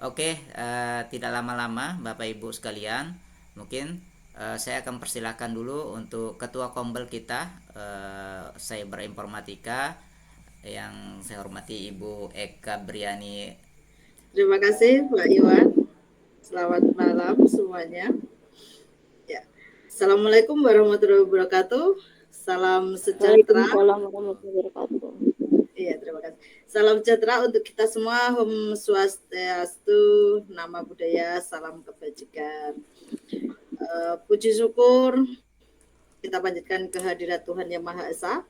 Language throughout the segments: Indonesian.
Oke, tidak lama-lama Bapak Ibu sekalian, mungkin saya akan persilahkan dulu untuk Ketua Kombel kita, Cyber Informatika, yang saya hormati Ibu Eka Briani. Terima kasih Pak Iwan. Selamat malam semuanya. Ya. Assalamualaikum warahmatullahi wabarakatuh. Salam sejahtera. Waalaikumsalam warahmatullahi wabarakatuh. Iya, terima kasih. Salam sejahtera untuk kita semua. Om Swastiastu, Nama Budaya, Salam Kebajikan. Puji syukur kita panjatkan kehadirat Tuhan Yang Maha Esa,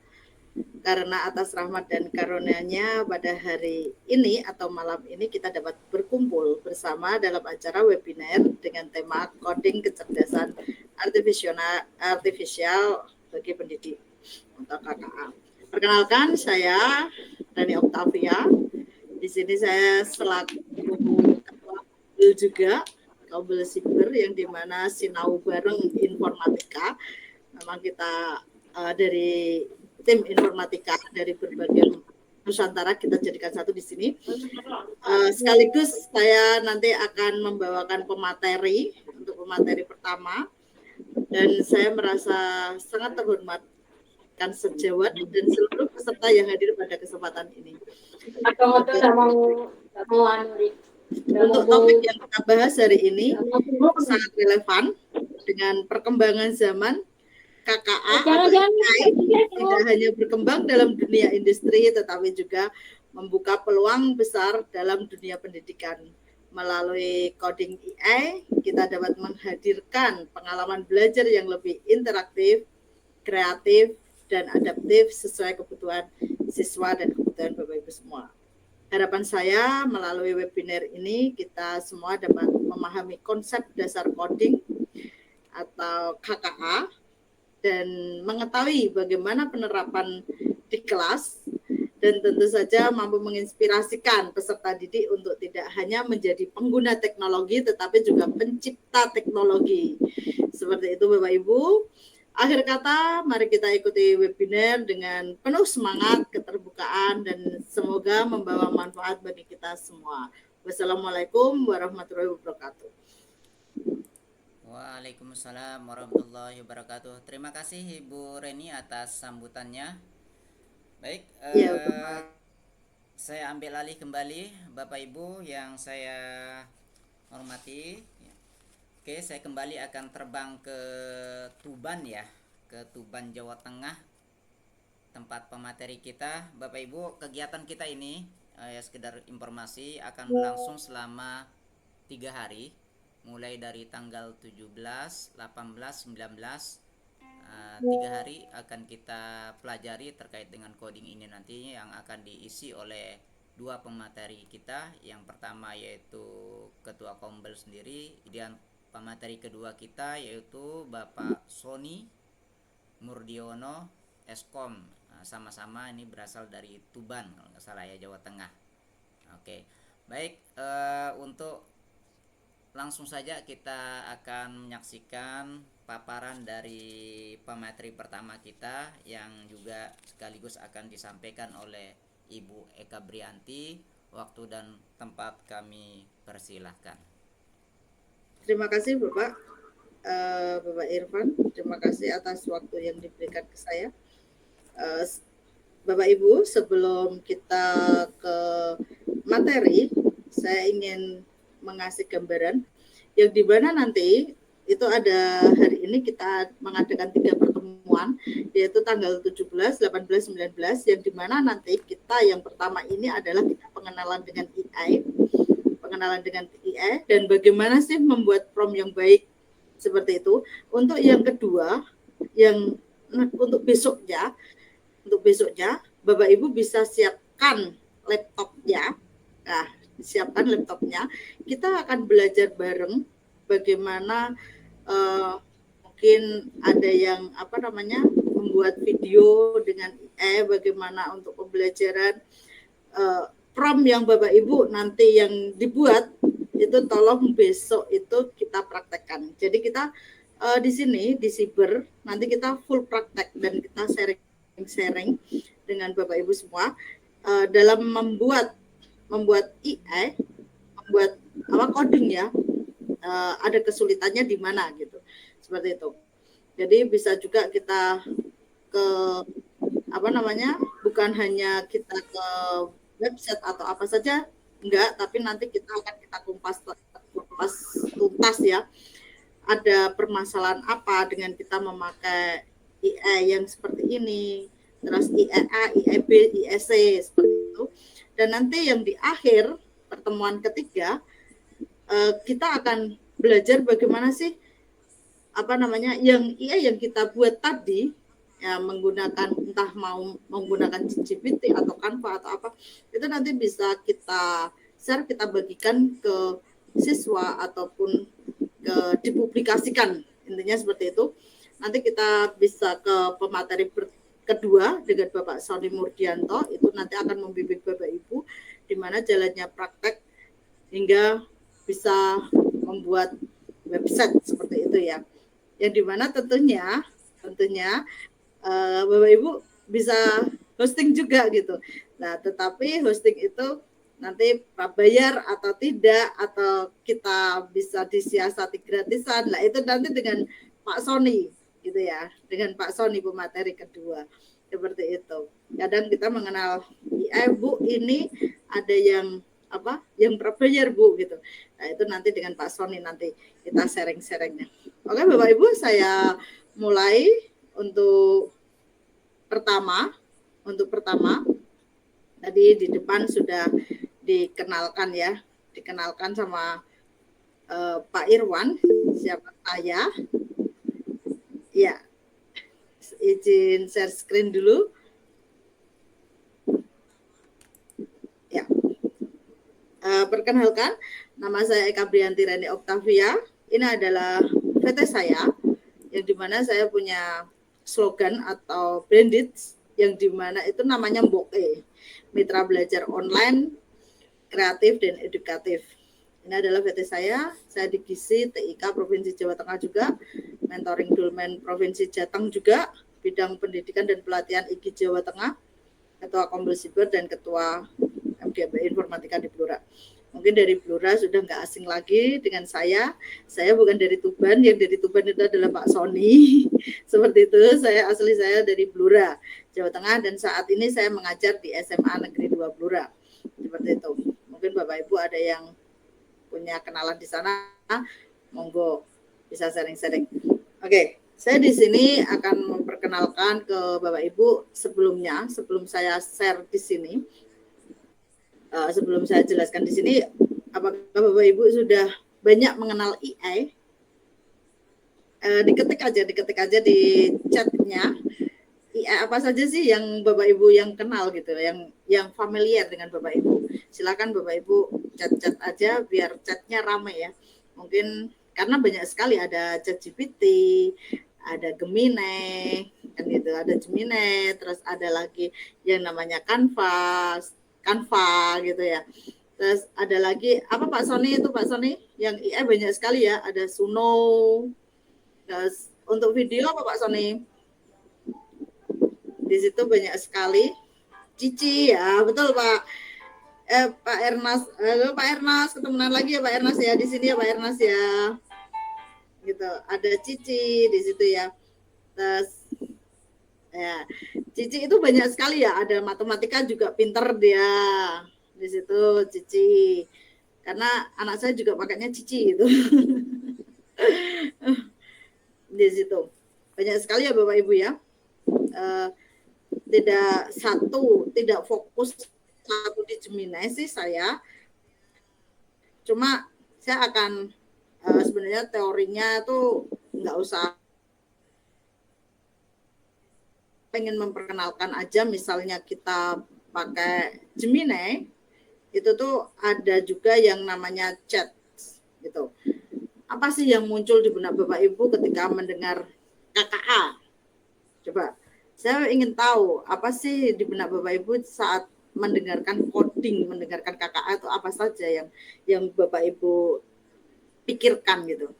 karena atas rahmat dan karunia-Nya pada hari ini atau malam ini kita dapat berkumpul bersama dalam acara webinar dengan tema coding kecerdasan artifisial bagi pendidik atau KKA. Perkenalkan, saya Rani Octavia. Di sini saya selaku ketua juga Kabel Siber, yang dimana sinau bareng informatika. Memang kita dari tim informatika dari berbagai Nusantara kita jadikan satu di sini. Sekaligus saya nanti akan membawakan pemateri untuk pemateri pertama, dan saya merasa sangat terhormat kan sejawat dan seluruh peserta yang hadir pada kesempatan ini. Untuk topik yang kita bahas hari ini sangat relevan dengan perkembangan zaman. KKA atau AI tidak hanya berkembang dalam dunia industri, tetapi juga membuka peluang besar dalam dunia pendidikan. Melalui coding AI, kita dapat menghadirkan pengalaman belajar yang lebih interaktif, kreatif, dan adaptif sesuai kebutuhan siswa dan kebutuhan Bapak Ibu semua. Harapan saya melalui webinar ini kita semua dapat memahami konsep dasar coding atau KKA dan mengetahui bagaimana penerapan di kelas, dan tentu saja mampu menginspirasikan peserta didik untuk tidak hanya menjadi pengguna teknologi tetapi juga pencipta teknologi. Seperti itu Bapak Ibu. Akhir kata, mari kita ikuti webinar dengan penuh semangat, keterbukaan, dan semoga membawa manfaat bagi kita semua. Wassalamualaikum warahmatullahi wabarakatuh. Waalaikumsalam warahmatullahi wabarakatuh. Terima kasih Ibu Reni atas sambutannya. Baik, Ya, saya ambil alih kembali Bapak Ibu yang saya hormati. Oke, saya kembali akan terbang ke Tuban ya, ke Tuban Jawa Tengah, tempat pemateri kita. Bapak Ibu, kegiatan kita ini ya sekedar informasi akan berlangsung selama 3 hari, mulai dari tanggal 17, 18, 19. 3 hari akan kita pelajari terkait dengan coding ini nantinya, yang akan diisi oleh dua pemateri kita. Yang pertama yaitu Ketua Kombel sendiri, kemudian pemateri kedua kita yaitu Bapak Sony Murdiono Eskom. Sama-sama ini berasal dari Tuban kalau nggak salah ya, Jawa Tengah. Oke, baik, untuk langsung saja kita akan menyaksikan paparan dari pemateri pertama kita yang juga sekaligus akan disampaikan oleh Ibu Eka Brianti. Waktu dan tempat kami persilahkan. terima kasih Bapak. Bapak Irfan, terima kasih atas waktu yang diberikan ke saya. Bapak Ibu, sebelum kita ke materi, saya ingin mengasih gambaran yang dimana nanti itu ada hari ini kita mengadakan 3 pertemuan, yaitu tanggal 17, 18, 19, yang dimana nanti kita yang pertama ini adalah kita pengenalan dengan AI, dan bagaimana sih membuat prompt yang baik seperti itu. Untuk yang kedua, yang untuk besoknya Bapak Ibu bisa siapkan laptopnya. Nah, siapkan laptopnya. Kita akan belajar bareng bagaimana mungkin ada yang membuat video dengan AI, bagaimana untuk pembelajaran prompt yang Bapak Ibu nanti yang dibuat itu tolong besok itu kita praktekkan. Jadi kita di sini di Siber nanti kita full praktek dan kita sharing dengan Bapak Ibu semua dalam membuat AI, membuat bahwa coding ya ada kesulitannya di mana gitu, seperti itu. Jadi bisa juga kita ke bukan hanya kita ke website atau apa saja, enggak, tapi nanti kita akan kita kupas tuntas ya, ada permasalahan apa dengan kita memakai IE yang seperti ini, terus IEA, IEB, IEC seperti itu. Dan nanti yang di akhir pertemuan ketiga kita akan belajar bagaimana sih yang IE yang kita buat tadi ya, menggunakan entah mau menggunakan GPT atau Canva atau apa, itu nanti bisa kita share, kita bagikan ke siswa ataupun dipublikasikan, intinya seperti itu. Nanti kita bisa ke pemateri kedua dengan Bapak Sony Murdianto, itu nanti akan membimbing Bapak Ibu di mana jalannya praktek hingga bisa membuat website seperti itu ya. Yang dimana tentunya Bapak Ibu bisa hosting juga gitu. Nah, tetapi hosting itu nanti bayar atau tidak, atau kita bisa disiasati gratisan, lah itu nanti dengan Pak Sony gitu ya, dengan Pak Sony pemateri kedua seperti itu. Kadang kita mengenal Bu ini ada yang yang berbayar Bu gitu. Nah, itu nanti dengan Pak Sony nanti kita sharing-sharingnya. Oke Bapak Ibu, saya mulai untuk pertama tadi di depan sudah dikenalkan sama Pak Irwan, siapa saya ya. Izin share screen dulu ya. Perkenalkan, nama saya Eka Brianti Reni Octavia. Ini adalah PT saya, yang dimana saya punya slogan atau branded, yang dimana itu namanya MBOKE, Mitra Belajar Online Kreatif dan Edukatif. Ini adalah PT saya di GISI TIK Provinsi Jawa Tengah juga, mentoring Dolmen Provinsi Jateng juga, bidang pendidikan dan pelatihan IGI Jawa Tengah, Ketua Kombel Siber dan Ketua MGMB Informatika di Blora. Mungkin dari Blora sudah nggak asing lagi dengan saya bukan dari Tuban, yang dari Tuban itu adalah Pak Sony. Seperti itu, asli saya dari Blora, Jawa Tengah, dan saat ini saya mengajar di SMA Negeri 2 Blora. Seperti itu. Mungkin Bapak Ibu ada yang punya kenalan di sana, monggo bisa sharing-sharing. Oke, saya di sini akan memperkenalkan ke Bapak Ibu sebelum saya share di sini. Sebelum saya jelaskan di sini, apakah Bapak Ibu sudah banyak mengenal AI? Diketik aja di chatnya. AI apa saja sih yang Bapak Ibu yang kenal gitu, yang familiar dengan Bapak Ibu. Silakan Bapak Ibu chat aja biar chatnya ramai ya. Mungkin karena banyak sekali, ada ChatGPT, ada Gemini, kan gitu, ada Gemini, terus ada lagi yang namanya Canva gitu ya. Terus ada lagi apa Pak Sony yang AI banyak sekali ya, ada Suno. Terus untuk video apa Pak Sony? Di situ banyak sekali. Cici ya, betul Pak. Pak Ernas, halo Pak Ernas, ketemuan lagi ya Pak Ernas ya, di sini ya Pak Ernas ya. Gitu, ada Cici di situ ya. Terus ya, Cici itu banyak sekali ya, ada matematika juga pinter dia di situ Cici, karena anak saya juga pakainya Cici itu. Di situ banyak sekali ya Bapak Ibu ya. Tidak fokus satu di Gemini sih saya, cuma saya akan sebenarnya teorinya tuh nggak usah, pengen memperkenalkan aja. Misalnya kita pakai Gemini, itu tuh ada juga yang namanya chat gitu. Apa sih yang muncul di benak Bapak Ibu ketika mendengar KKA? Coba, saya ingin tahu apa sih di benak Bapak Ibu saat mendengarkan coding, mendengarkan KKA itu apa saja yang Bapak Ibu pikirkan gitu.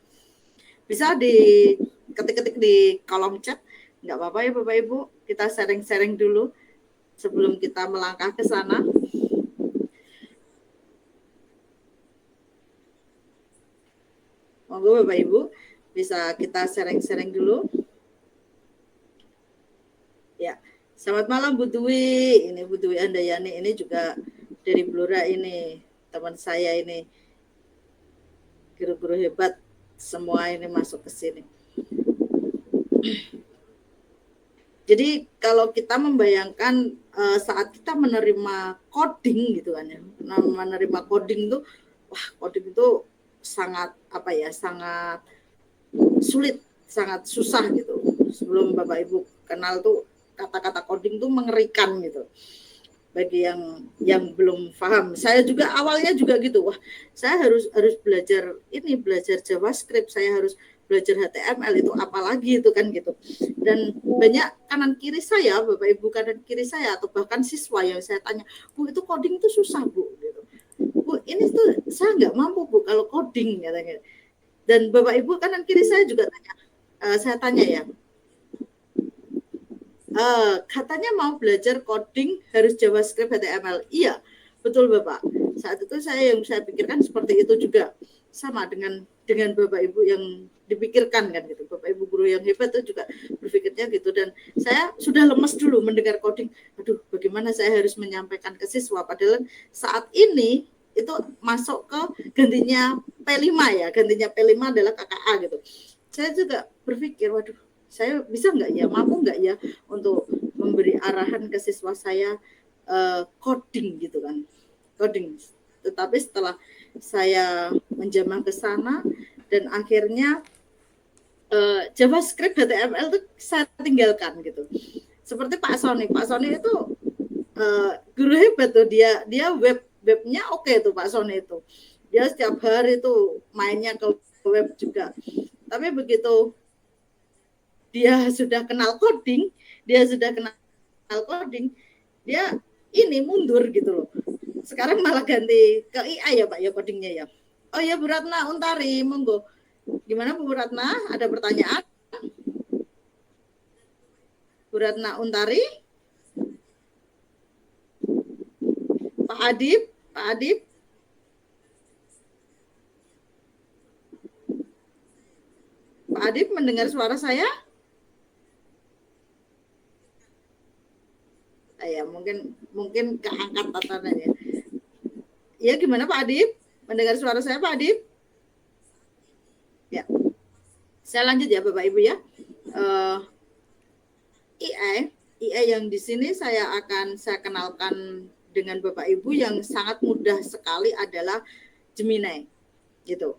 Bisa diketik-ketik di kolom chat, nggak apa-apa ya Bapak Ibu, kita sharing-sharing dulu sebelum kita melangkah ke sana. Monggo Bapak Ibu bisa kita sharing-sharing dulu. Ya, selamat malam Bu Dwi. Ini Bu Dwi Andayani, ini juga dari Blora ini, teman saya ini. Guru-guru hebat semua ini masuk ke sini. Jadi kalau kita membayangkan saat kita menerima coding gitu kan ya, menerima coding tuh, wah coding itu sangat apa ya, sangat sulit, sangat susah gitu. Sebelum Bapak Ibu kenal tuh kata-kata coding tuh mengerikan gitu. Bagi yang belum paham, saya juga awalnya juga gitu, wah saya harus belajar JavaScript, saya harus belajar HTML, itu apalagi itu kan gitu. Dan banyak kanan kiri saya, Bapak Ibu kanan kiri saya atau bahkan siswa yang saya tanya, Bu itu coding itu susah Bu gitu. Bu ini tuh saya nggak mampu Bu kalau coding katanya. Dan Bapak Ibu kanan kiri saya juga tanya, saya tanya ya, katanya mau belajar coding harus JavaScript HTML. Iya, betul Bapak. Saat itu saya pikirkan seperti itu juga, sama dengan Bapak Ibu yang dipikirkan kan gitu. Bapak Ibu guru yang hebat itu juga berpikirnya gitu, dan saya sudah lemes dulu mendengar coding. Aduh, bagaimana saya harus menyampaikan ke siswa, padahal saat ini itu masuk ke gantinya P5 ya, gantinya P5 adalah KKA gitu. Saya juga berpikir, waduh, saya bisa nggak ya, mampu nggak ya untuk memberi arahan ke siswa saya coding gitu kan, coding. Tetapi setelah saya menjamah ke sana dan akhirnya JavaScript HTML itu saya tinggalkan gitu. Seperti Pak Sony itu guru hebat tuh, dia webnya oke tuh Pak Sony itu. Dia setiap hari tuh mainnya ke web juga. Tapi begitu dia sudah kenal coding, dia ini mundur gitu loh. Sekarang malah ganti ke AI ya Pak ya codingnya ya. Oh ya Bu Ratna Untari, monggo. Gimana Bu Ratna? Ada pertanyaan? Bu Ratna Untari? Pak Adib? Pak Adib mendengar suara saya? Ya mungkin keangkat tatarannya. Ya gimana Pak Adib? Mendengar suara saya Pak Adib? Ya. Saya lanjut ya Bapak Ibu ya. AI yang di sini saya kenalkan dengan Bapak Ibu yang sangat mudah sekali adalah Gemini. Gitu.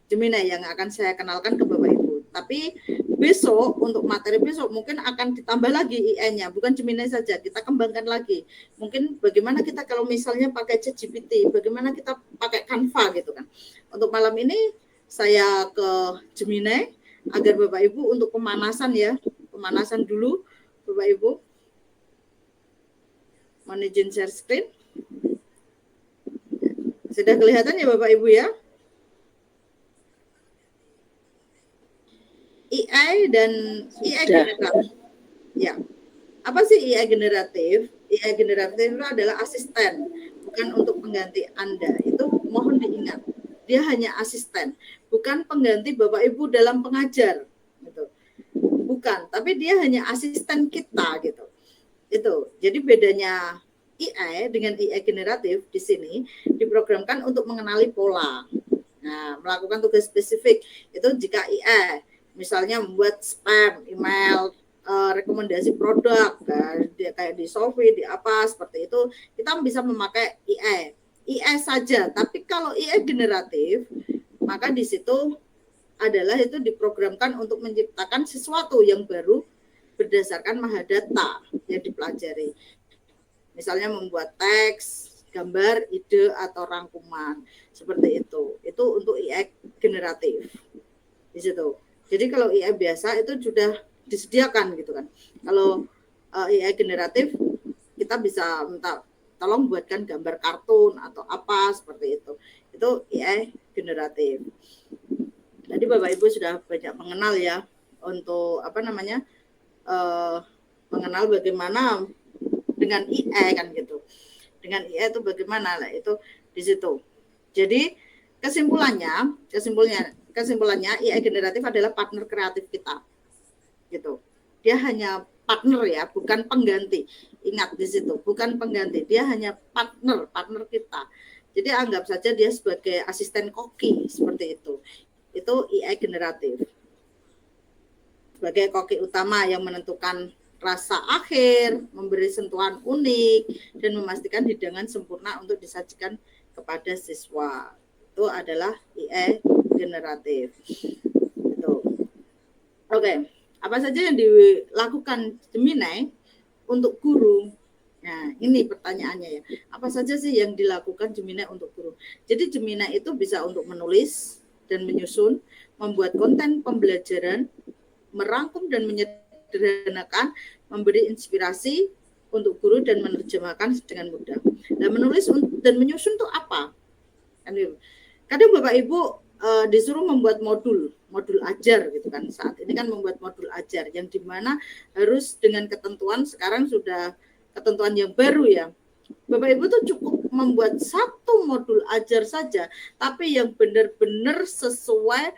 Gemini yang akan saya kenalkan ke Bapak Ibu. Tapi besok untuk materi besok mungkin akan ditambah lagi AI-nya, bukan Gemini saja, kita kembangkan lagi. Mungkin bagaimana kita kalau misalnya pakai ChatGPT, bagaimana kita pakai Canva gitu kan. Untuk malam ini saya ke Gemini agar Bapak Ibu untuk pemanasan ya, pemanasan dulu Bapak Ibu. Mohon izin share screen. Sudah kelihatan ya Bapak Ibu ya? AI dan AI generatif. Ya. Apa sih AI generatif? AI generatif itu adalah asisten, bukan untuk pengganti Anda. Itu mohon diingat. Dia hanya asisten, bukan pengganti Bapak Ibu dalam pengajar gitu. Bukan, tapi dia hanya asisten kita gitu. Itu. Jadi bedanya AI dengan AI generatif di sini diprogramkan untuk mengenali pola. Nah, melakukan tugas spesifik itu jika AI misalnya membuat spam email, rekomendasi produk, kayak di Shopee, di apa seperti itu, kita bisa memakai AI saja. Tapi kalau AI generatif, maka di situ adalah itu diprogramkan untuk menciptakan sesuatu yang baru berdasarkan mahadata yang dipelajari. Misalnya membuat teks, gambar, ide atau rangkuman seperti itu. Itu untuk AI generatif di situ. Jadi kalau AI biasa itu sudah disediakan gitu kan. Kalau AI generatif kita bisa minta tolong buatkan gambar kartun atau apa seperti itu. Itu AI generatif. Tadi Bapak Ibu sudah banyak mengenal ya untuk mengenal bagaimana dengan AI kan gitu. Dengan AI itu bagaimana lah itu di situ. Jadi kesimpulannya kesimpulannya AI generatif adalah partner kreatif kita. Gitu. Dia hanya partner ya, bukan pengganti. Ingat di situ, bukan pengganti. Dia hanya partner kita. Jadi anggap saja dia sebagai asisten koki seperti itu. Itu AI generatif. Sebagai koki utama yang menentukan rasa akhir, memberi sentuhan unik, dan memastikan hidangan sempurna untuk disajikan kepada siswa. Itu adalah AI generatif. Itu. Oke. Apa saja yang dilakukan Gemini untuk guru? Nah, ini pertanyaannya ya. Apa saja sih yang dilakukan Gemini untuk guru? Jadi Gemini itu bisa untuk menulis dan menyusun, membuat konten pembelajaran, merangkum dan menyederhanakan, memberi inspirasi untuk guru dan menerjemahkan dengan mudah. Nah, menulis dan menyusun itu apa? Kadang Bapak Ibu disuruh membuat modul ajar gitu kan. Saat ini kan membuat modul ajar yang dimana harus dengan ketentuan, sekarang sudah ketentuan yang baru ya. Bapak Ibu tuh cukup membuat satu modul ajar saja, tapi yang benar-benar sesuai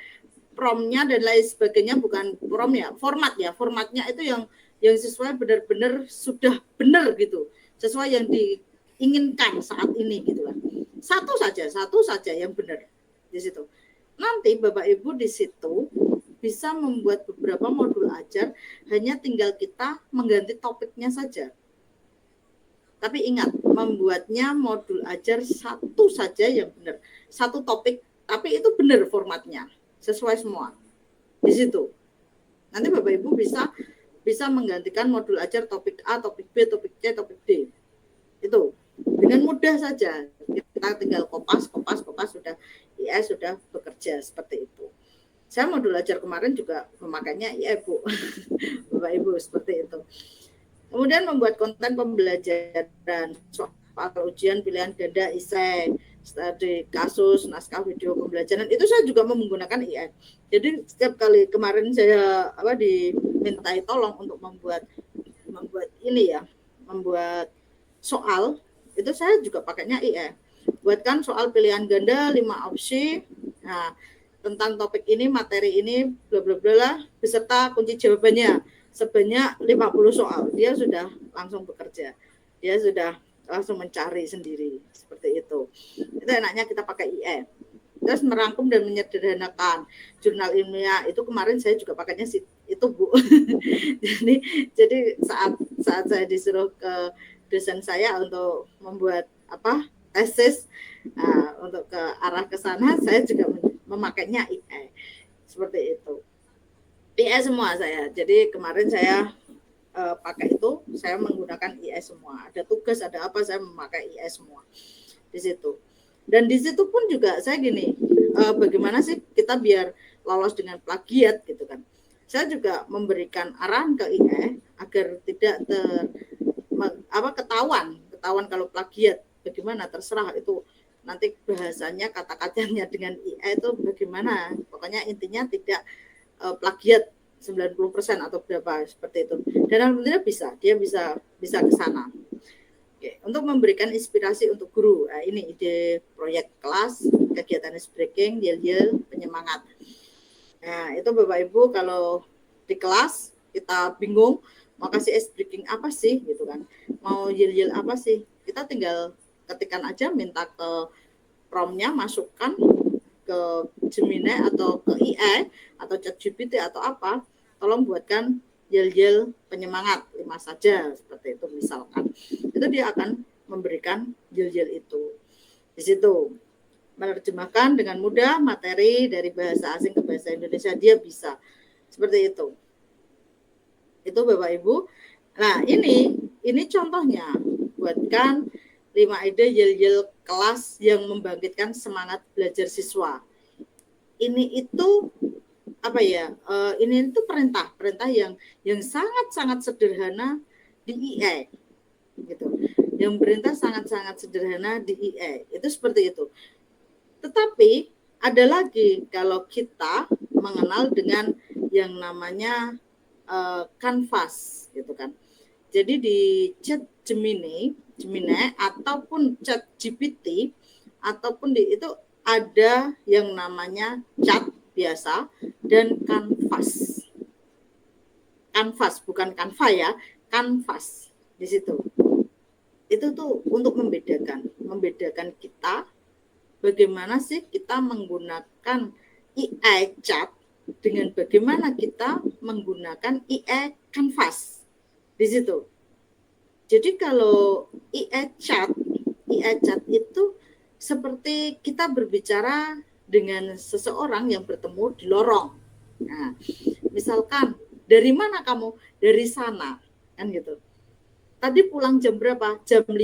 promnya dan lain sebagainya, bukan prom ya, formatnya itu yang sesuai benar-benar sudah benar gitu, sesuai yang diinginkan saat ini gitu kan. Satu saja yang benar di situ. Nanti Bapak Ibu di situ bisa membuat beberapa modul ajar, hanya tinggal kita mengganti topiknya saja. Tapi ingat, membuatnya modul ajar satu saja yang benar. Satu topik, tapi itu benar formatnya, sesuai semua. Di situ. Nanti Bapak Ibu bisa menggantikan modul ajar topik A, topik B, topik C, topik D. Itu dengan mudah saja. Kita tinggal kopas sudah AI sudah bekerja seperti itu. Saya modul ajar kemarin juga memakainya AI, Bu. Bapak Ibu seperti itu. Kemudian membuat konten pembelajaran, soal ujian pilihan ganda, esai, studi kasus, naskah video pembelajaran, itu saya juga menggunakan AI. Jadi setiap kali kemarin saya dimintai tolong untuk membuat ini ya, membuat soal, itu saya juga pakainya AI. Buatkan soal pilihan ganda 5 opsi. Nah, tentang topik ini, materi ini, bla bla bla, beserta kunci jawabannya sebanyak 50 soal. Dia sudah langsung bekerja. Dia sudah langsung mencari sendiri seperti itu. Itu enaknya kita pakai AI. Terus merangkum dan menyederhanakan jurnal ilmiah, itu kemarin saya juga pakainya itu, Bu. jadi saat saya disuruh ke dosen saya untuk membuat tesis, untuk ke arah ke sana, saya juga memakainya AI seperti itu. AI semua saya. Jadi kemarin saya pakai itu, saya menggunakan AI semua. Ada tugas, ada apa, saya memakai AI semua di situ. Dan di situ pun juga saya gini, bagaimana sih kita biar lolos dengan plagiat gitu kan. Saya juga memberikan arahan ke AI agar tidak ketahuan kalau plagiat. Bagaimana, terserah itu nanti bahasanya, kata-katanya dengan AI itu bagaimana. Pokoknya intinya tidak plagiat 90% atau berapa seperti itu. Dan alhamdulillah dia bisa ke sana. Oke, untuk memberikan inspirasi untuk guru. Nah, ini ide proyek kelas, kegiatan ice breaking, yel-yel, penyemangat. Nah, itu Bapak Ibu kalau di kelas kita bingung mau kasih ice breaking apa sih gitu kan. Mau yel-yel apa sih? Kita tinggal ketikkan aja, minta ke promnya, masukkan ke Gemini atau ke AI atau ChatGPT atau apa, tolong buatkan yel-yel penyemangat 5 saja seperti itu misalkan. Itu dia akan memberikan yel-yel itu. Di situ menerjemahkan dengan mudah materi dari bahasa asing ke bahasa Indonesia, dia bisa seperti itu. Itu Bapak Ibu. Nah, ini contohnya, buatkan 5 ide yel-yel kelas yang membangkitkan semangat belajar siswa. Ini itu ini itu perintah yang sangat-sangat sederhana di AI gitu. Yang perintah sangat-sangat sederhana di AI. Itu seperti itu. Tetapi ada lagi kalau kita mengenal dengan yang namanya Canvas gitu kan. Jadi di Chat Gemini ataupun Chat GPT ataupun itu ada yang namanya chat biasa dan kanvas. Kanvas bukan Canva ya, kanvas di situ. Itu tuh untuk membedakan kita bagaimana sih kita menggunakan AI chat dengan bagaimana kita menggunakan AI canvas di situ. Jadi kalau AI chat itu seperti kita berbicara dengan seseorang yang bertemu di lorong. Nah, misalkan dari mana kamu? Dari sana, kan gitu. Tadi pulang jam berapa? Jam 5.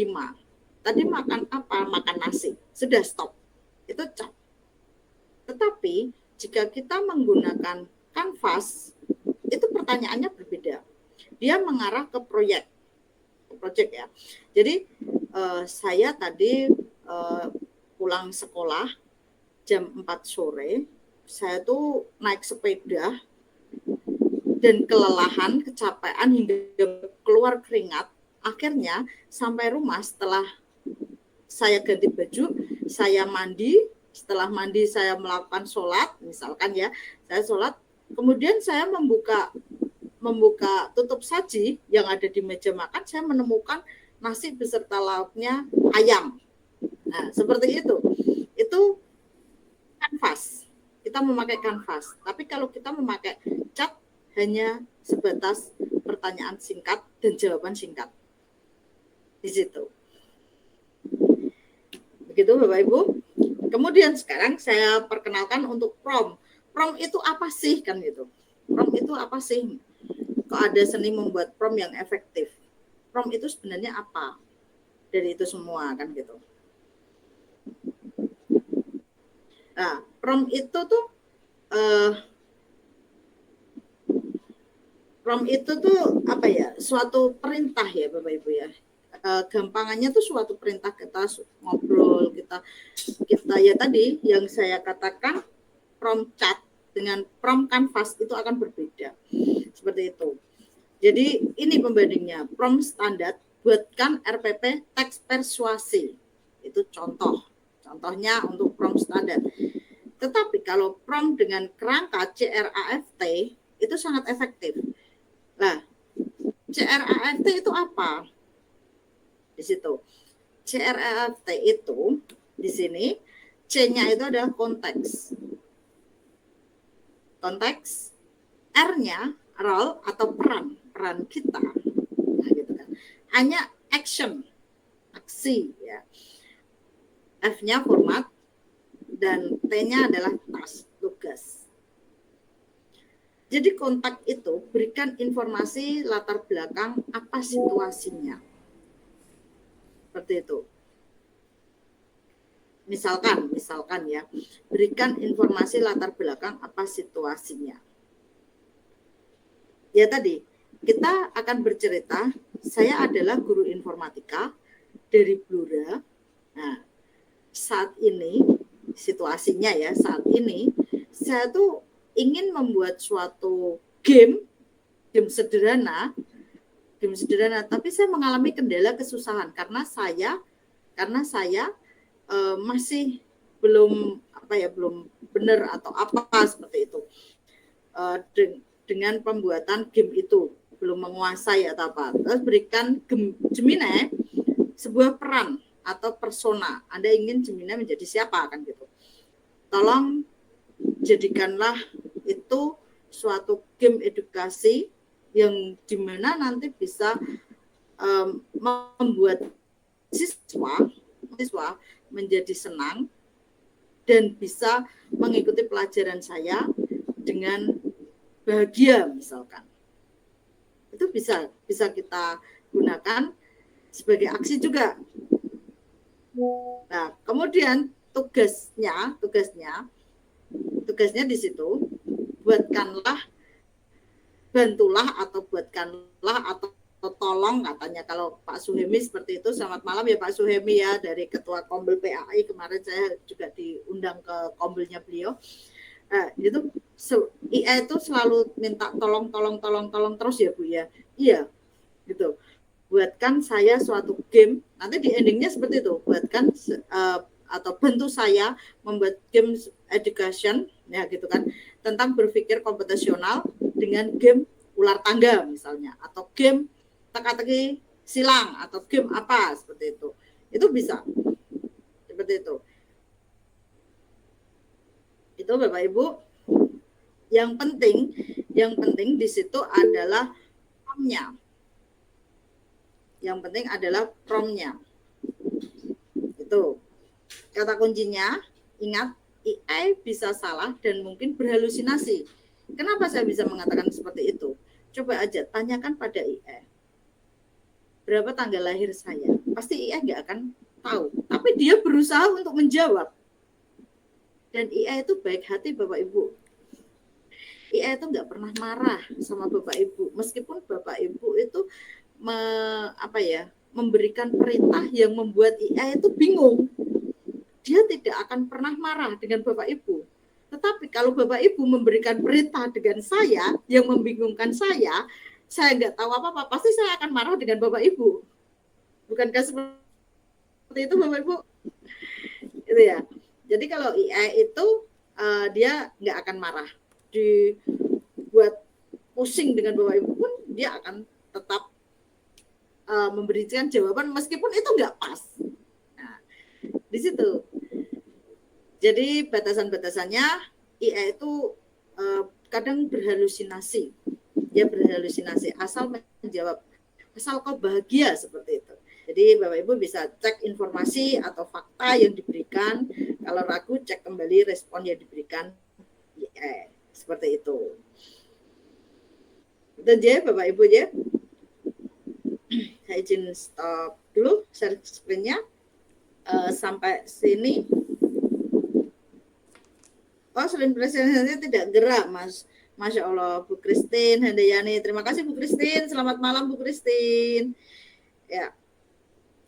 Tadi makan apa? Makan nasi. Sudah stop. Itu chat. Tetapi jika kita menggunakan kanvas, itu pertanyaannya berbeda. Dia mengarah ke proyek ya. Jadi saya tadi pulang sekolah jam 4 sore, saya tuh naik sepeda dan kelelahan, kecapean hingga keluar keringat. Akhirnya sampai rumah setelah saya ganti baju, saya mandi, setelah mandi saya melakukan sholat, misalkan ya, saya sholat, kemudian saya membuka tutup saji yang ada di meja makan, saya menemukan nasi beserta lauknya ayam. Nah, seperti itu. Itu kanvas. Kita memakai kanvas. Tapi kalau kita memakai chat, hanya sebatas pertanyaan singkat dan jawaban singkat. Di situ. Begitu Bapak Ibu. Kemudian sekarang saya perkenalkan untuk prom. Prom itu apa sih kan gitu? Prom itu apa sih? Kok ada seni membuat prom yang efektif? Prom itu sebenarnya apa? Dari itu semua kan gitu. Nah, prom itu tuh apa ya? Suatu perintah ya Bapak Ibu ya. Gampangannya tuh suatu perintah, kita ngobrol, kita ya tadi yang saya katakan prom chat dengan prom canvas itu akan berbeda. Seperti itu. Jadi ini pembandingnya. Prom standar, buatkan RPP teks persuasi. Itu contohnya untuk prom standar. Tetapi kalau prom dengan kerangka CRAFT itu sangat efektif. Nah, CRAFT itu apa? Di situ. CRAFT itu di sini C-nya itu adalah konteks. Konteks, R-nya role atau peran kita. Nah, gitu kan. Hanya aksi ya. F-nya format dan T-nya adalah task, tugas. Jadi kontak itu berikan informasi latar belakang apa situasinya. Seperti itu. Misalkan ya, berikan informasi latar belakang apa situasinya. Ya tadi, kita akan bercerita, saya adalah guru informatika dari Blora. Nah, saat ini, situasinya ya, saat ini, saya tuh ingin membuat suatu game sederhana, tapi saya mengalami kendala kesusahan karena saya masih belum benar atau apa seperti itu dengan pembuatan game itu, belum menguasai atau apa. Terus berikan Gemini sebuah peran atau persona. Anda ingin Gemini menjadi siapa kan gitu. Tolong jadikanlah itu suatu game edukasi yang dimana nanti bisa membuat siswa menjadi senang dan bisa mengikuti pelajaran saya dengan bahagia misalkan. Itu bisa kita gunakan sebagai aksi juga. Nah, kemudian tugasnya di situ bantulah atau tolong, katanya kalau Pak Suhemi seperti itu. Selamat malam ya Pak Suhemi ya, dari Ketua Kombel PAI. Kemarin saya juga diundang ke Kombelnya beliau. Itu IA itu selalu minta tolong terus ya Bu ya. Iya, gitu. Buatkan saya suatu game. Nanti di endingnya seperti itu. Buatkan atau bantu saya membuat game education ya gitu kan, tentang berpikir komputasional dengan game ular tangga misalnya, atau game teka-teki silang, atau game apa seperti itu bisa seperti itu Bapak Ibu. Yang penting di situ adalah promnya. Yang penting adalah promnya. Itu kata kuncinya. Ingat, AI bisa salah dan mungkin berhalusinasi. Kenapa saya bisa mengatakan seperti itu? Coba aja tanyakan pada AI, berapa tanggal lahir saya? Pasti AI nggak akan tahu. Tapi dia berusaha untuk menjawab. Dan AI itu baik hati Bapak Ibu. AI itu nggak pernah marah sama Bapak Ibu, meskipun Bapak Ibu itu memberikan perintah yang membuat AI itu bingung. Dia tidak akan pernah marah dengan Bapak Ibu. Tetapi kalau Bapak Ibu memberikan perintah dengan saya yang membingungkan saya nggak tahu apa-apa, pasti saya akan marah dengan Bapak Ibu. Bukankah seperti itu Bapak Ibu? Itu ya. Jadi kalau AI itu dia nggak akan marah. Dibuat pusing dengan Bapak Ibu pun dia akan tetap memberikan jawaban meskipun itu nggak pas. Nah, di situ. Jadi batasan-batasannya AI itu kadang berhalusinasi. Dia berhalusinasi asal menjawab, asal kau bahagia seperti itu. Jadi Bapak Ibu bisa cek informasi atau fakta yang diberikan. Kalau ragu, cek kembali respon yang diberikan AI. Seperti itu. Itu aja Bapak Ibu ya. Saya izin stop dulu share screen-nya. Sampai sini. Oh, screen presentasinya tidak gerak, Mas. Masya Allah, Bu Christine Handayani. Terima kasih Bu Christine. Selamat malam Bu Christine. Ya.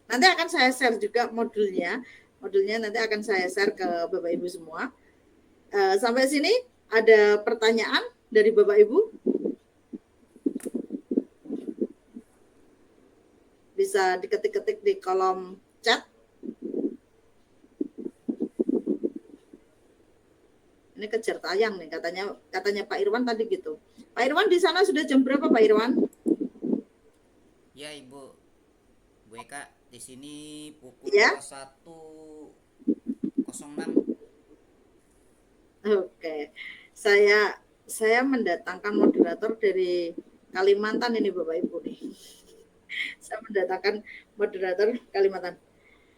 Nanti akan saya share juga modulnya. Modulnya nanti akan saya share ke Bapak Ibu semua. Sampai sini ada pertanyaan dari Bapak Ibu? Bisa diketik-ketik di kolom chat. Ini kejar tayang nih katanya Pak Irwan tadi gitu. Pak Irwan di sana sudah jam berapa Pak Irwan? Ya Ibu Bu Eka, di sini pukul Ya? 1.06. Oke. Saya mendatangkan moderator dari Kalimantan ini Bapak Ibu nih. Saya mendatangkan moderator Kalimantan.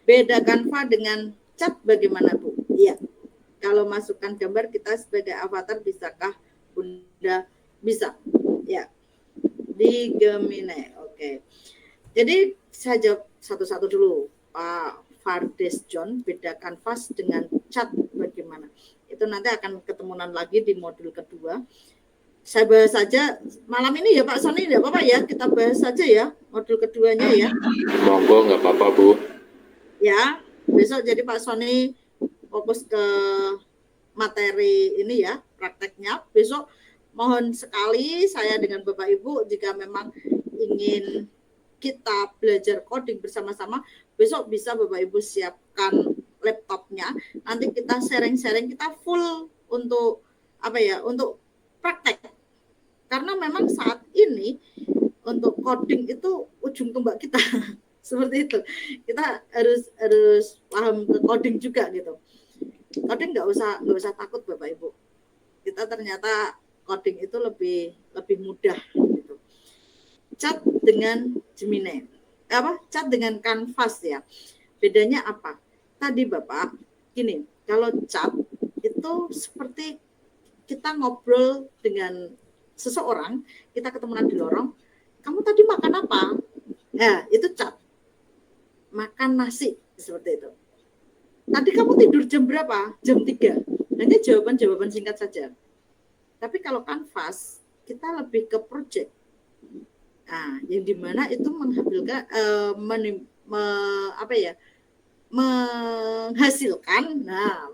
Beda Canva dengan chat bagaimana Bu? Iya. Kalau masukkan gambar kita sebagai avatar bisakah Bunda? Bisa. Ya. Di Gemini. Oke. Jadi saya jawab satu-satu dulu. Pak Fardes John, beda kanvas dengan chat bagaimana? Itu nanti akan ketemuan lagi di modul kedua. Saya bahas saja malam ini ya Pak Sony, tidak apa-apa ya, kita bahas saja ya modul keduanya ya. Monggo, nggak apa-apa Bu. Ya, besok jadi Pak Sony fokus ke materi ini ya, prakteknya. Besok mohon sekali saya dengan Bapak Ibu jika memang ingin kita belajar coding bersama-sama, besok bisa Bapak Ibu siapkan laptopnya. Nanti kita sharing-sharing, kita full untuk untuk praktek. Karena memang saat ini untuk coding itu ujung tombak kita. Seperti itu. Kita harus paham ke coding juga gitu. Coding nggak usah takut Bapak Ibu. Kita ternyata coding itu lebih mudah gitu. Chat dengan Gemini. Chat dengan Canvas ya. Bedanya apa? Tadi Bapak, gini, kalau chat itu seperti kita ngobrol dengan seseorang, kita ketemuan di lorong, kamu tadi makan apa? Nah, itu chat. Makan nasi, seperti itu. Tadi kamu tidur jam berapa? Jam 3. Hanya jawaban-jawaban singkat saja. Tapi kalau Canvas, kita lebih ke project. Nah, yang dimana itu menghasilkan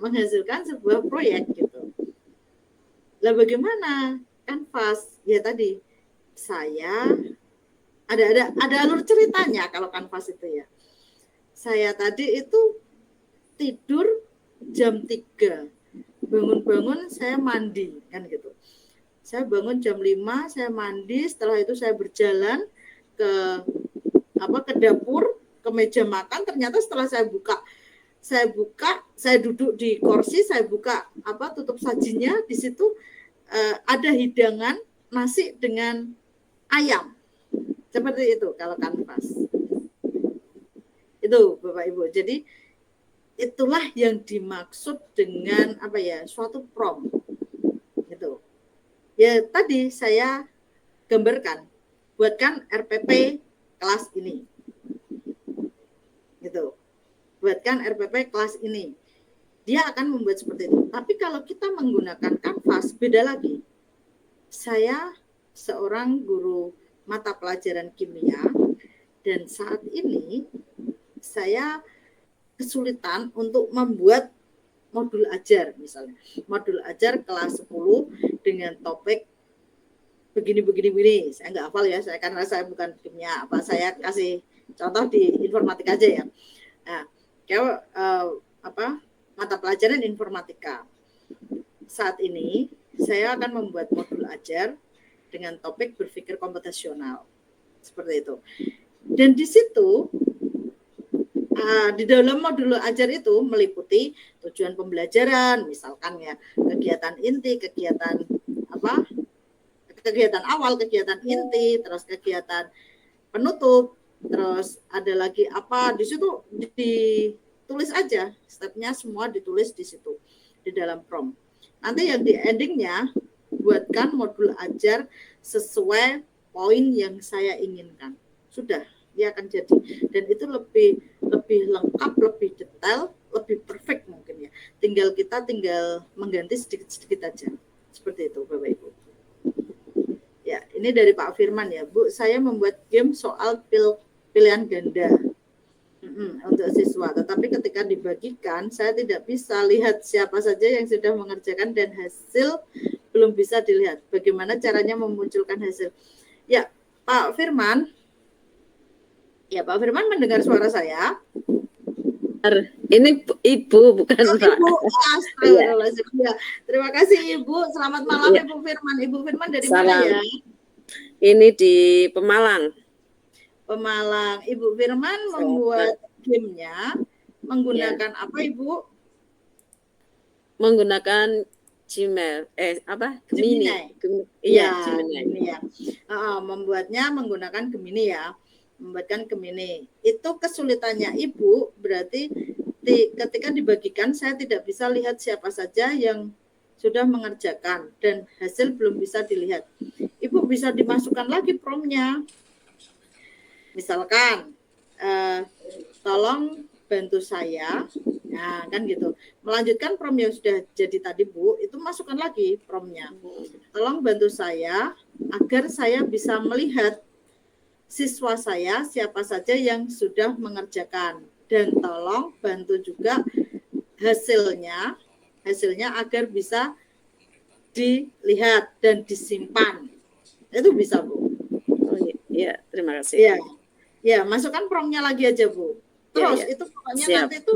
menghasilkan sebuah proyek gitu. Lah bagaimana Canvas? Ya tadi saya ada alur ceritanya kalau Canvas itu ya. Saya tadi itu tidur jam 3, bangun-bangun saya mandi, kan gitu. Saya bangun jam 5, saya mandi, setelah itu saya berjalan ke dapur, ke meja makan. Ternyata setelah saya duduk di kursi, saya buka tutup sajinya, di situ ada hidangan nasi dengan ayam. Seperti itu kalau kanvas. Itu Bapak Ibu. Jadi itulah yang dimaksud dengan suatu prompt. Gitu. Ya tadi saya gambarkan, buatkan RPP kelas ini. Gitu. Buatkan RPP kelas ini. Dia akan membuat seperti itu. Tapi kalau kita menggunakan kanvas, beda lagi. Saya seorang guru mata pelajaran kimia, dan saat ini saya kesulitan untuk membuat modul ajar, misalnya modul ajar kelas 10 dengan topik begini. Saya nggak hafal ya, karena saya bukan kimia. Saya kasih contoh di informatika aja ya. Nah, mata pelajaran informatika. Saat ini saya akan membuat modul ajar dengan topik berpikir komputasional. Seperti itu. Dan di situ di dalam modul ajar itu meliputi tujuan pembelajaran, misalkan ya, kegiatan inti, kegiatan awal, kegiatan inti, terus kegiatan penutup, terus ada lagi di situ ditulis aja, stepnya semua ditulis di situ di dalam prompt. Nanti yang di endingnya buatkan modul ajar sesuai poin yang saya inginkan. Sudah, dia akan jadi, dan itu lebih lengkap, lebih detail, lebih perfect mungkin ya. Kita tinggal mengganti sedikit-sedikit aja. Seperti itu Bapak Ibu. Ya, ini dari Pak Firman ya, Bu. Saya membuat game soal pilihan ganda untuk siswa, tetapi ketika dibagikan saya tidak bisa lihat siapa saja yang sudah mengerjakan dan hasil belum bisa dilihat. Bagaimana caranya memunculkan hasil? Ya, Pak Firman. Ya, Pak Firman mendengar suara saya? Ini Ibu, bukan Pak. Ibu, astagfirullahaladzim. Ya, terima kasih Ibu. Selamat malam Ibu Firman. Ibu Firman dari mana ya? Ini di Pemalang. Pemalang. Ibu Firman membuat gamenya menggunakan apa Ibu? Menggunakan Gmail, Gemini. Iya, Gemini ya. Membuatnya menggunakan Gemini ya. Membuatkan Gemini. Itu kesulitannya Ibu, berarti ketika dibagikan saya tidak bisa lihat siapa saja yang sudah mengerjakan dan hasil belum bisa dilihat. Ibu bisa dimasukkan lagi promptnya. Misalkan, tolong bantu saya, nah kan gitu. Melanjutkan prompt yang sudah jadi tadi Bu, itu masukkan lagi promptnya. Tolong bantu saya agar saya bisa melihat siswa saya siapa saja yang sudah mengerjakan, dan tolong bantu juga hasilnya agar bisa dilihat dan disimpan. Itu bisa Bu. Oh iya, terima kasih. Ya, masukkan promptnya lagi aja Bu. Terus itu pokoknya nanti itu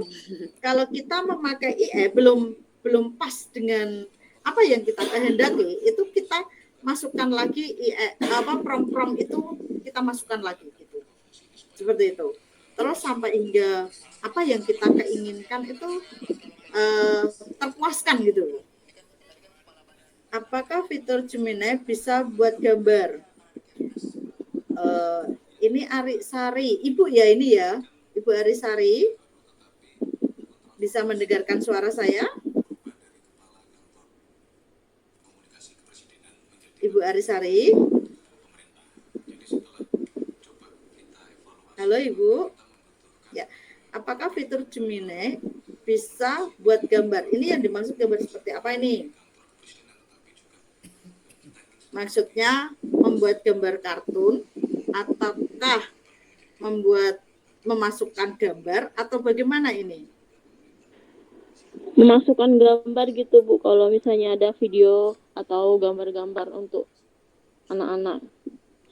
kalau kita memakai IE belum pas dengan apa yang kita kehendaki, itu kita masukkan lagi IE prompt itu kita masukkan lagi gitu. Seperti itu. Terus sampai hingga apa yang kita keinginkan itu terpuaskan gitu. Apakah fitur Gemini bisa buat gambar? Ini Ari Sari, Ibu ya ini ya. Ibu Arisari, bisa mendengarkan suara saya? Ibu Arisari? Halo Ibu? Ya, apakah fitur Gemini bisa buat gambar? Ini yang dimaksud gambar seperti apa ini? Maksudnya membuat gambar kartun, ataukah memasukkan gambar, atau bagaimana ini? Memasukkan gambar gitu Bu, kalau misalnya ada video atau gambar-gambar untuk anak-anak.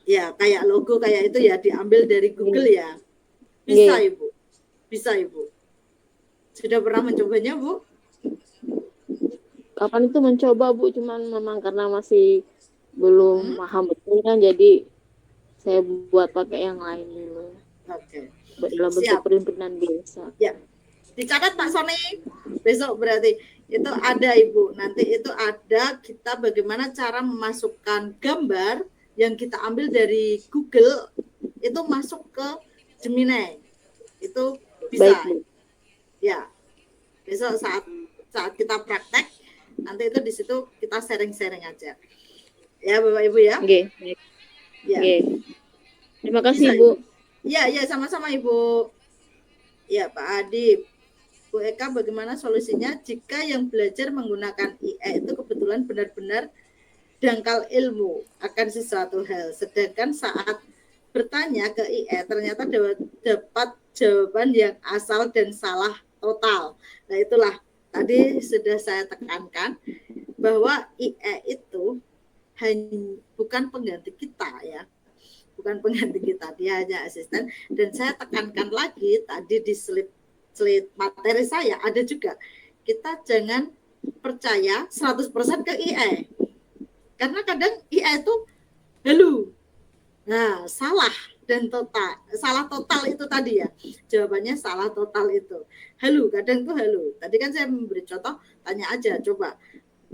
Ya, kayak logo kayak itu ya, diambil dari Google ya. Bisa Ibu. Bisa Ibu. Sudah pernah mencobanya, Bu? Kapan itu mencoba Bu, cuman memang karena masih belum paham betul kan, jadi saya buat pakai yang lain dulu. Oke. Dalam bentuk Siap. perintilan biasa. Ya. Dicatat Pak Sony. Besok berarti itu ada Ibu. Nanti itu ada kita bagaimana cara memasukkan gambar yang kita ambil dari Google itu masuk ke Gemini. Itu bisa. Baik, Bu. Ya. Besok saat kita praktek nanti itu di situ kita sharing-sharing aja. Ya, Bapak Ibu ya. Oke, baik. Ya. Oke. Terima kasih, Bisa, Bu. Ya, sama-sama Ibu. Ya, Pak Adib. Bu Eka, bagaimana solusinya jika yang belajar menggunakan IE itu kebetulan benar-benar dangkal ilmu akan sesuatu hal, sedangkan saat bertanya ke IE ternyata dapat jawaban yang asal dan salah total. Nah, itulah tadi sudah saya tekankan bahwa IE itu bukan pengganti kita ya. Bukan pengganti kita, dia hanya asisten. Dan saya tekankan lagi tadi di slide materi saya ada juga, kita jangan percaya 100% ke IE. Karena kadang IE itu halu. Nah, salah dan total. Salah total itu tadi ya. Jawabannya salah total itu. Halu, kadang itu halu. Tadi kan saya memberi contoh, tanya aja coba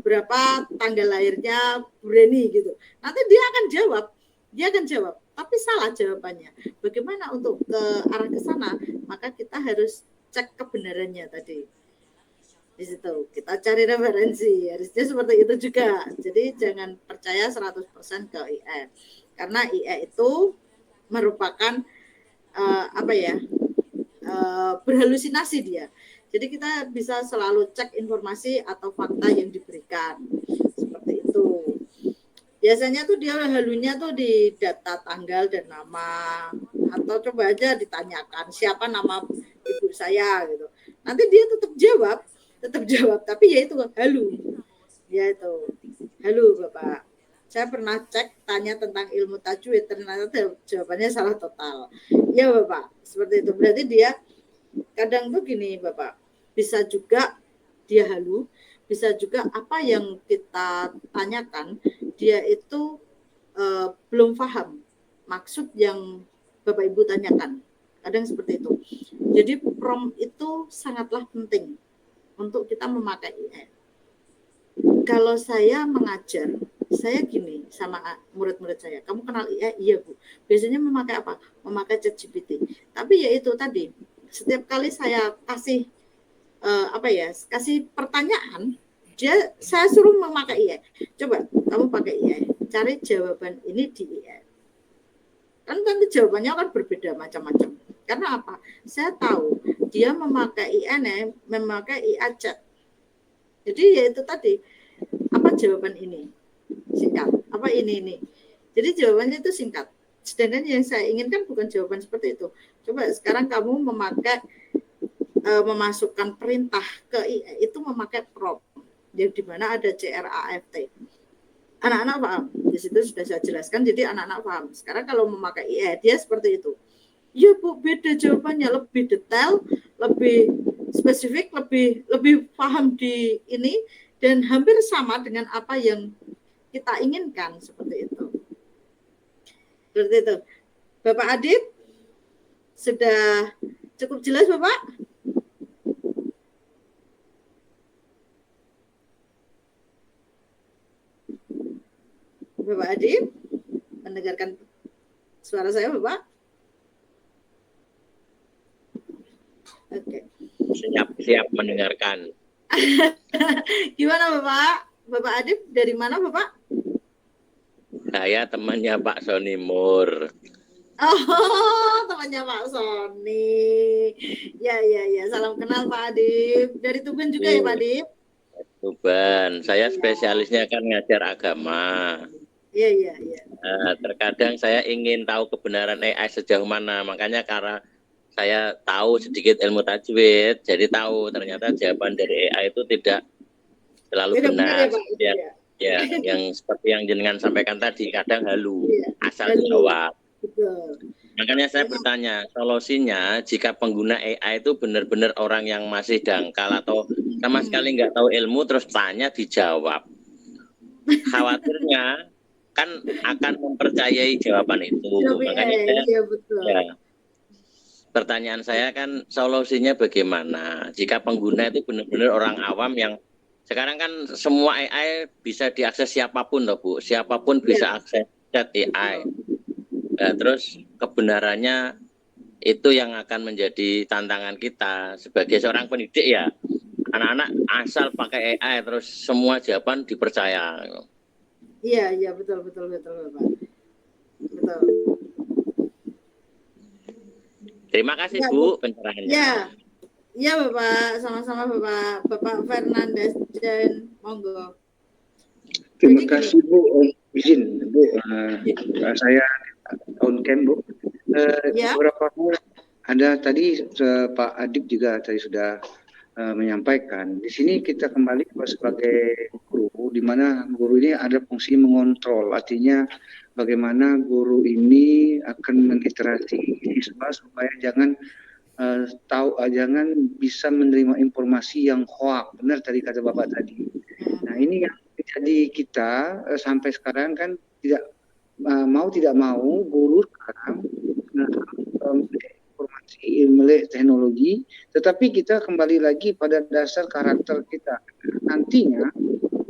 berapa tanggal lahirnya Bu Reni gitu. Nanti dia akan jawab, tapi salah jawabannya. Bagaimana untuk ke arah ke sana? Maka kita harus cek kebenarannya tadi. Di situ kita cari referensi, harusnya seperti itu juga. Jadi jangan percaya 100% ke IE. Karena IE itu merupakan berhalusinasi dia. Jadi kita bisa selalu cek informasi atau fakta yang diberikan. Seperti itu. Biasanya tuh dia halunya tuh di data tanggal dan nama, atau coba aja ditanyakan siapa nama ibu saya gitu. Nanti dia tetap jawab, tapi ya itu halu. Ya itu halu Bapak. Saya pernah cek tanya tentang ilmu tajwid, ternyata jawabannya salah total. Ya Bapak, seperti itu. Berarti dia kadang tuh gini Bapak, bisa juga dia halu, bisa juga apa yang kita tanyakan dia itu belum paham maksud yang Bapak Ibu tanyakan. Kadang seperti itu. Jadi prompt itu sangatlah penting untuk kita memakai IE. Kalau saya mengajar, saya gini sama murid-murid saya, kamu kenal IE? Iya Bu. Biasanya memakai apa? Memakai ChatGPT. Tapi ya itu tadi, setiap kali saya kasih kasih pertanyaan, saya suruh memakai IE. Coba kamu pakai IE, cari jawaban ini di IE. Kan nanti jawabannya kan berbeda macam-macam. Karena apa? Saya tahu dia memakai IE, memakai IA chat. Jadi ya itu tadi, apa jawaban ini? Singkat. Apa ini? Jadi jawabannya itu singkat. Sedangkan yang saya inginkan bukan jawaban seperti itu. Coba sekarang kamu memasukkan perintah ke IE itu memakai prompt yang dimana ada CRAFT. Anak-anak paham. Di situ sudah saya jelaskan, jadi anak-anak paham. Sekarang kalau memakai IE dia seperti itu. Ya Bu, beda jawabannya, lebih detail, lebih spesifik, lebih paham di ini, dan hampir sama dengan apa yang kita inginkan, seperti itu. Seperti itu. Bapak Adib, sudah cukup jelas Bapak? Bapak Adib, mendengarkan suara saya Bapak? Oke. Siap mendengarkan. Gimana Bapak? Bapak Adib dari mana Bapak? Saya temannya Pak Sony Moore. Oh, temannya Pak Sony. Ya. Salam kenal Pak Adib. Dari Tuban juga ya Pak Adib? Tuban. Saya spesialisnya kan ngajar agama. Iya. Terkadang saya ingin tahu kebenaran AI sejauh mana. Makanya karena saya tahu sedikit ilmu tajwid, jadi tahu ternyata jawaban dari AI itu tidak selalu benar. Ya, yang seperti yang jenengan sampaikan tadi, kadang halu, asal jawab. Betul. Makanya saya bertanya, solusinya jika pengguna AI itu benar-benar orang yang masih dangkal atau sama sekali nggak tahu ilmu terus tanya dijawab. Khawatirnya kan akan mempercayai jawaban itu. Makanya saya, Iya betul. ya, pertanyaan saya kan solusinya bagaimana jika pengguna itu benar-benar orang awam yang sekarang kan semua AI bisa diakses siapapun loh Bu, siapapun bisa akses chat AI. Nah, terus kebenarannya itu yang akan menjadi tantangan kita sebagai seorang pendidik ya. Anak-anak asal pakai AI terus semua jawaban dipercaya. Iya betul Bapak. Betul. Terima kasih Ya, Bu pencerahannya. Ya Bapak, sama-sama Bapak Fernandes dan monggo. Terima Jadi kasih Bu. Izin Bu, saya on cam Bu. Ya. Beberapa hal ada tadi Pak Adib juga tadi sudah menyampaikan. Di sini kita kembali sebagai guru, di mana guru ini ada fungsi mengontrol. Artinya bagaimana guru ini akan mengiterasi siswa supaya jangan jangan bisa menerima informasi yang hoax. Benar tadi kata Bapak tadi. Nah ini yang jadi kita sampai sekarang kan tidak mau guru sekarang informasi melek teknologi, tetapi kita kembali lagi pada dasar karakter kita. Nantinya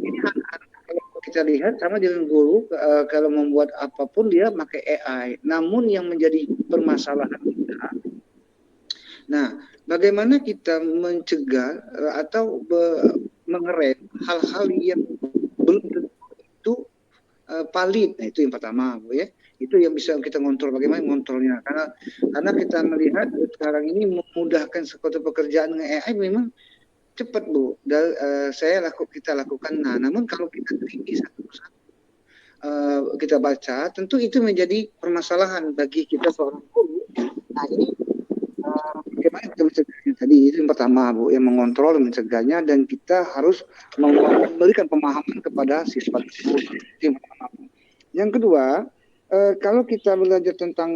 ini kalau kita lihat sama dengan guru kalau membuat apapun dia pakai AI. Namun yang menjadi permasalahan kita, nah bagaimana kita mencegah atau mengerem hal-hal yang belum tentu valid. Nah, itu yang pertama Bu ya. Itu yang bisa kita kontrol, bagaimana ngontrolnya, karena kita melihat sekarang ini memudahkan suatu pekerjaan dengan AI memang cepat Bu. Dan kita lakukan. Nah, namun kalau kita teliti satu-satu kita baca, tentu itu menjadi permasalahan bagi kita seorang guru. Nah ini bagaimana kita mencegahnya tadi, itu yang pertama Bu, yang mengontrol, mencegahnya, dan kita harus memberikan pemahaman kepada siswa tersebut. Yang kedua, kalau kita belajar tentang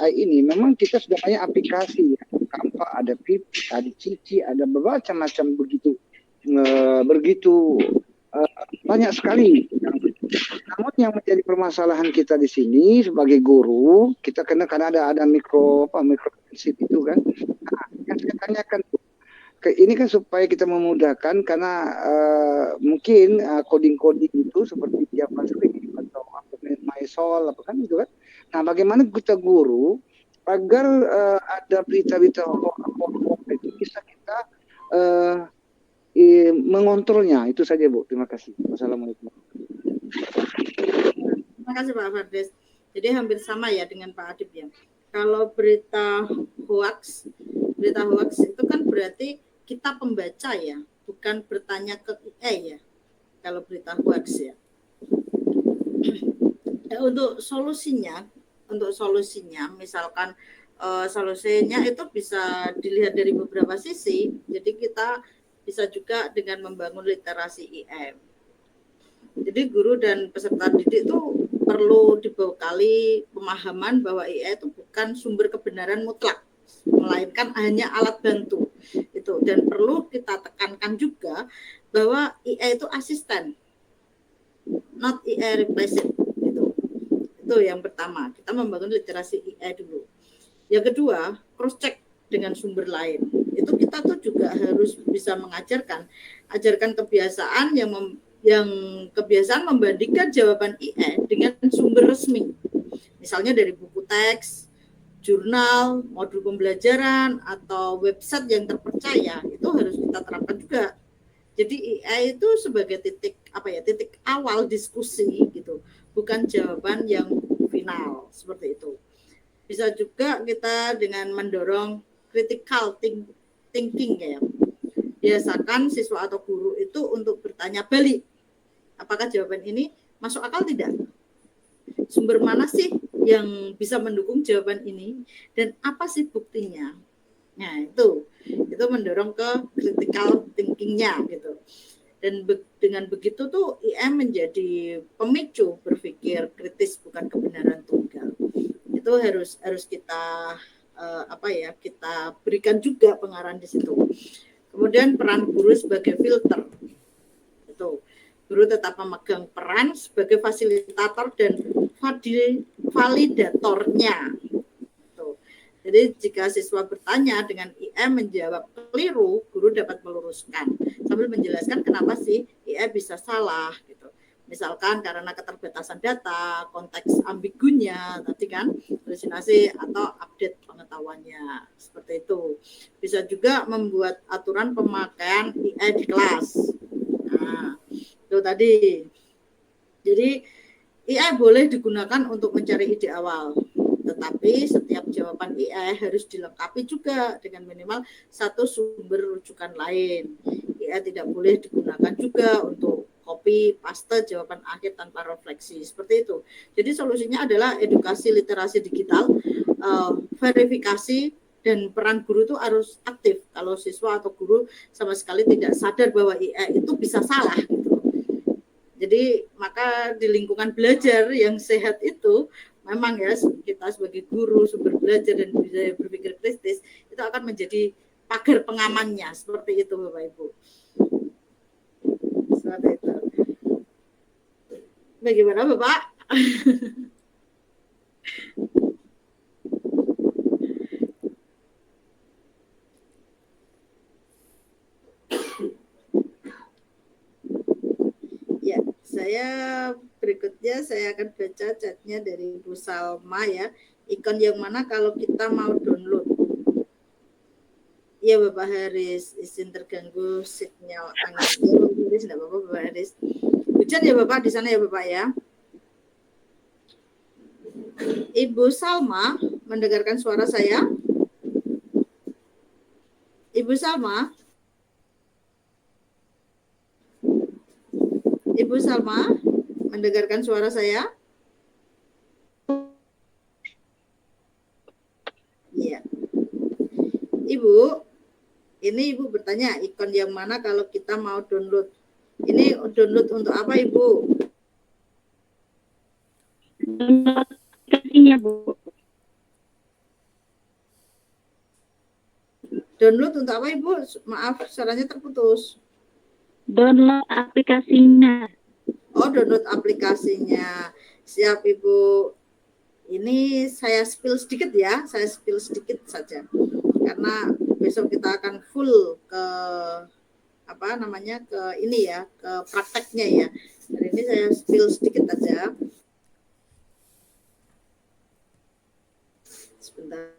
AI ini, memang kita sudah banyak aplikasi, ya. Canva, ada Pipi, ada Cici, ada bermacam-macam begitu banyak sekali. Namun yang menjadi permasalahan kita di sini sebagai guru, kita karena ada mikroprinsip itu kan. Nah, yang saya tanyakan ini kan supaya kita memudahkan, karena mungkin coding-coding itu seperti JavaScript atau MySol apa kan itu kan. Nah, bagaimana kita guru agar ada berita-berita itu bisa kita mengontrolnya. Itu saja Bu. Terima kasih. Wassalamualaikum. Terima kasih Pak Fardes. Jadi hampir sama ya dengan Pak Adib ya. Kalau berita hoax itu kan berarti kita pembaca ya, bukan bertanya ke AI ya. Kalau berita hoax ya. Untuk solusinya misalkan solusinya itu bisa dilihat dari beberapa sisi. Jadi kita bisa juga dengan membangun literasi IM. Jadi guru dan peserta didik itu perlu dibekali pemahaman bahwa AI itu bukan sumber kebenaran mutlak, melainkan hanya alat bantu. Itu, dan perlu kita tekankan juga bahwa AI itu asisten, not AI replacement. Itu yang pertama, kita membangun literasi AI dulu. Yang kedua, cross check dengan sumber lain. Itu kita tuh juga harus bisa ajarkan kebiasaan yang kebiasaan membandingkan jawaban AI dengan sumber resmi. Misalnya dari buku teks, jurnal, modul pembelajaran, atau website yang terpercaya, itu harus kita terapkan juga. Jadi AI itu sebagai titik awal diskusi gitu, bukan jawaban yang final seperti itu. Bisa juga kita dengan mendorong critical thinking ya. Biasakan siswa atau guru itu untuk bertanya balik. Apakah jawaban ini masuk akal tidak? Sumber mana sih yang bisa mendukung jawaban ini dan apa sih buktinya? Nah, itu mendorong ke critical thinking-nya gitu. Dan dengan begitu tuh IM menjadi pemicu berpikir kritis, bukan kebenaran tunggal. Itu itu harus kita kita berikan juga pengarahan di situ. Kemudian peran guru sebagai filter, itu guru tetap memegang peran sebagai fasilitator dan validatornya. Jadi jika siswa bertanya dengan IE menjawab keliru, guru dapat meluruskan sambil menjelaskan kenapa sih IE bisa salah gitu. Misalkan karena keterbatasan data, konteks ambigunya, tadi kan halusinasi atau update pengetahuannya, seperti itu. Bisa juga membuat aturan pemakaian IE di kelas. Nah, itu tadi. Jadi IE boleh digunakan untuk mencari ide awal. Tetapi setiap jawaban IE harus dilengkapi juga dengan minimal satu sumber rujukan lain. IE tidak boleh digunakan juga untuk copy paste jawaban akhir tanpa refleksi, seperti itu. Jadi solusinya adalah edukasi literasi digital, verifikasi, dan peran guru itu harus aktif. Kalau siswa atau guru sama sekali tidak sadar bahwa IE itu bisa salah gitu. Jadi maka di lingkungan belajar yang sehat itu memang ya kita sebagai guru, sumber belajar dan bisa berpikir kritis itu akan menjadi pagar pengamannya, seperti itu Bapak Ibu. Seperti itu. Bagaimana Bapak? Ya, berikutnya saya akan baca chatnya dari Bu Salma ya. Ikon yang mana kalau kita mau download? Ya Bapak Haris, izin terganggu sinyal angin. Ya Bapak Haris, tidak apa-apa Bapak Haris. Hujan ya Bapak di sana ya Bapak ya. Ibu Salma mendengarkan suara saya? Ibu Salma? Ibu Salma mendengarkan suara saya? Iya. Ibu, ini Ibu bertanya ikon yang mana kalau kita mau download. Ini download untuk apa Ibu? Aplikasinya Bu. Download untuk apa Ibu? Maaf, suaranya terputus. Download aplikasinya. Oh, download aplikasinya. Siap Ibu. Ini saya spill sedikit ya, saya spill sedikit saja. Karena besok kita akan full ke ke ini ya, ke prakteknya ya. Hari ini saya spill sedikit aja. Sebentar.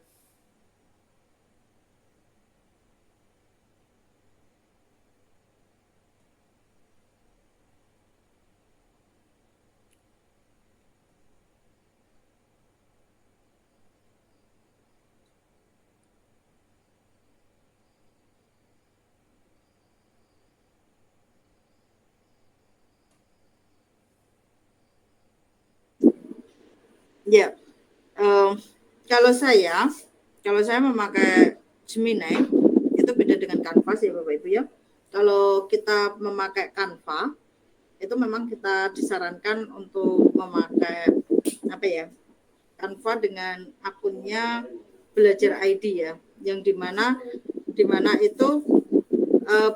Ya, kalau saya memakai Gemini itu beda dengan Canva ya Bapak Ibu ya. Kalau kita memakai Canva itu memang kita disarankan untuk memakai Canva dengan akunnya Belajar ID ya, yang dimana itu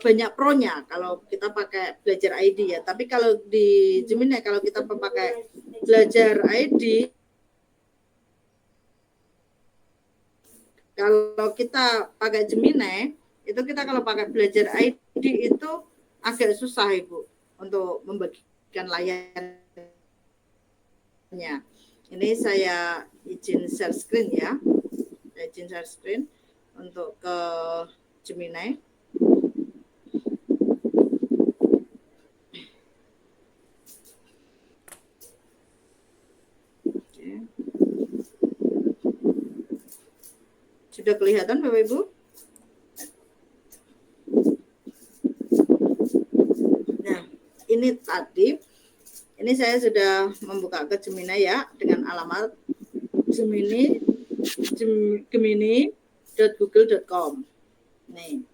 banyak pro-nya kalau kita pakai Belajar ID ya. Tapi kalau di Gemini kalau kita memakai Belajar ID, kalau kita pakai Gemini, itu kita kalau pakai Belajar ID itu agak susah Ibu untuk membagikan layarnya. Ini saya izin share screen ya. Saya izin share screen untuk ke Gemini. Sudah kelihatan Bapak Ibu? Nah, ini tadi, ini saya sudah membuka ke Gemini ya, dengan alamat gemini.google.com. Nih.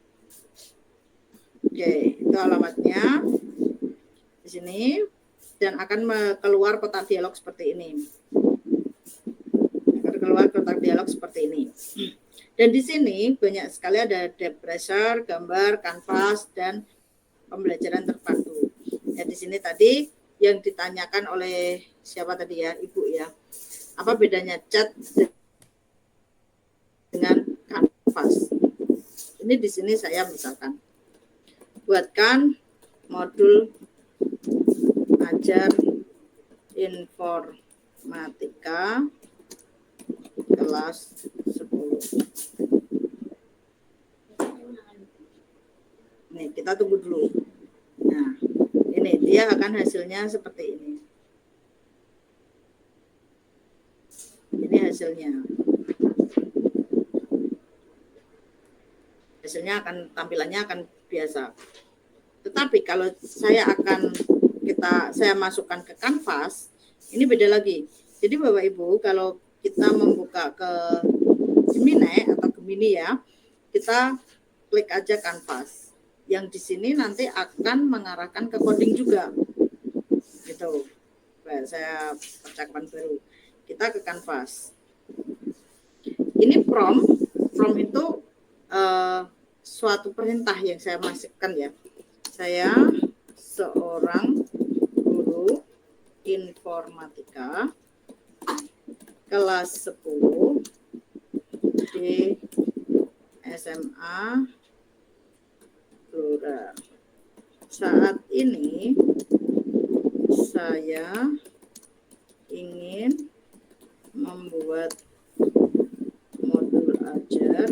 Oke, itu alamatnya di sini, dan akan keluar kotak dialog seperti ini. berkeluar kotak dialog seperti ini. Dan di sini banyak sekali ada depth pressure, gambar, kanvas, dan pembelajaran terpadu. Dan di sini tadi yang ditanyakan oleh siapa tadi ya, Ibu ya, apa bedanya cat dengan kanvas? Ini di sini saya misalkan buatkan modul ajar informatika kelas 10. Nih, kita tunggu dulu. Nah, ini dia akan hasilnya seperti ini. Ini hasilnya. Hasilnya akan, tampilannya akan biasa. Tetapi kalau saya masukkan ke kanvas, ini beda lagi. Jadi Bapak Ibu, kalau kita membuka ke Gemini atau Gemini ya, kita klik aja kanvas. Yang di sini nanti akan mengarahkan ke coding juga. Gitu. Saya percakapan baru. Kita ke kanvas. Ini prompt itu suatu perintah yang saya masukkan ya. Saya seorang guru informatika kelas 10 di SMA Blora. Saat ini saya ingin membuat modul ajar